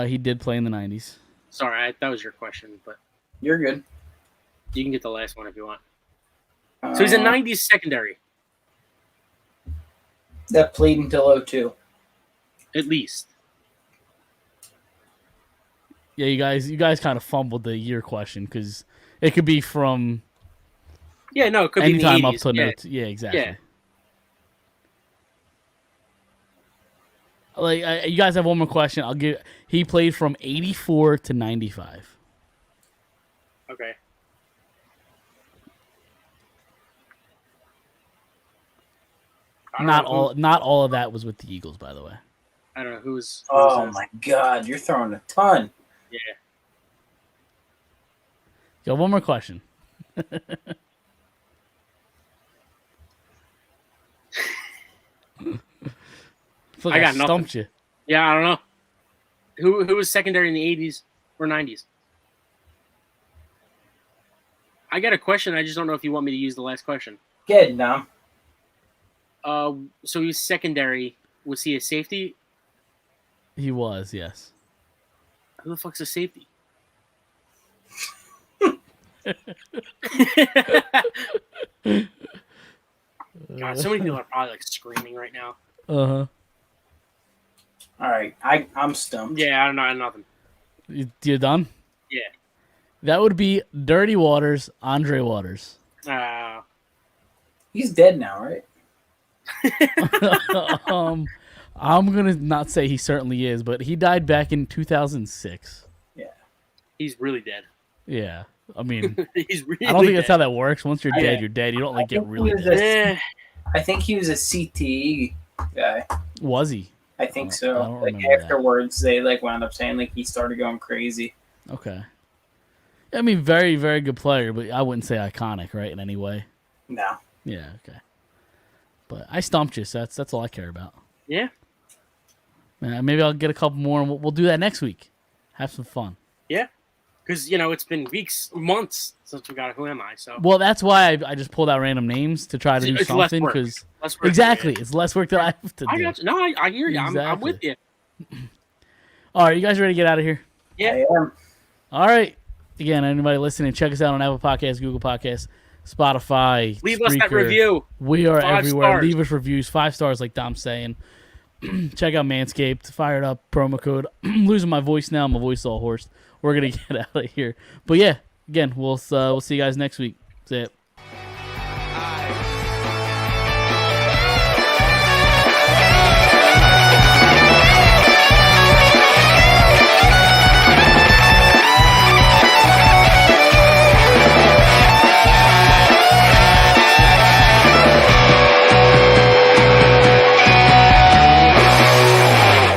He did play in the 90s. Sorry, that was your question, but You're good. you can get the last one if you want. So he's a 90s secondary, That played until 02. at least. Yeah, you guys kind of fumbled the year question because it could be from Yeah, no, it could be in the anytime up 80s. to Yeah. yeah, exactly. Yeah. Like you guys have one more question. I'll give. He played from 84 to 95. Okay. I don't Not know all. Not all of that was with the Eagles, by the way. I don't know who's. Oh my God, you're throwing a ton. Yeah. Got one more question. Feel like I got nothing. stumped you. Yeah, I don't know. Who was secondary in the 80s or 90s? I got a question. I just don't know if you want me to use the last question. Good, Dom. So he's secondary. Was he a safety? He was, yes. Who the fuck's a safety? God, so many people are probably like screaming right now. Uh-huh. All right, I'm stumped. Yeah, I don't know nothing. You done? Yeah. That would be Dirty Waters, Andre Waters. He's dead now, right? I'm gonna not say he certainly is, but he died back in 2006. Yeah. He's really dead. Yeah, I mean, He's really I don't think dead. that's how that works. Once you're Yeah. dead, you're dead. You don't like get think really he was dead. Eh, I think he was a CTE guy. Was he? I think I so. don't Like remember that. afterwards, they like wound up saying like he started going crazy. Okay. I mean, very, very good player, but I wouldn't say iconic, right, in any way. No. Yeah, okay. But I stumped you, so that's all I care about. yeah. Maybe I'll get a couple more, and we'll do that next week. Have some fun. Yeah. Because, it's been weeks, months since we got Who Am I? So Well, that's why I just pulled out random names to try to do It's less something. work. Because Less work. exactly, it's less work that I have to do. I got you. No, I hear you. I'm Exactly. with you. All right, you guys ready to get out of here? Yeah. I am. All right. Again, anybody listening, check us out on Apple Podcasts, Google Podcasts, Spotify. Leave us that Spreaker. review. We are 5 everywhere. stars. Leave us reviews, 5 stars, like Dom's saying. Check out Manscaped, Fired Up, promo code. Losing my voice now. My voice is all hoarse. We're gonna get out of here. But yeah, again, we'll see you guys next week. That's it.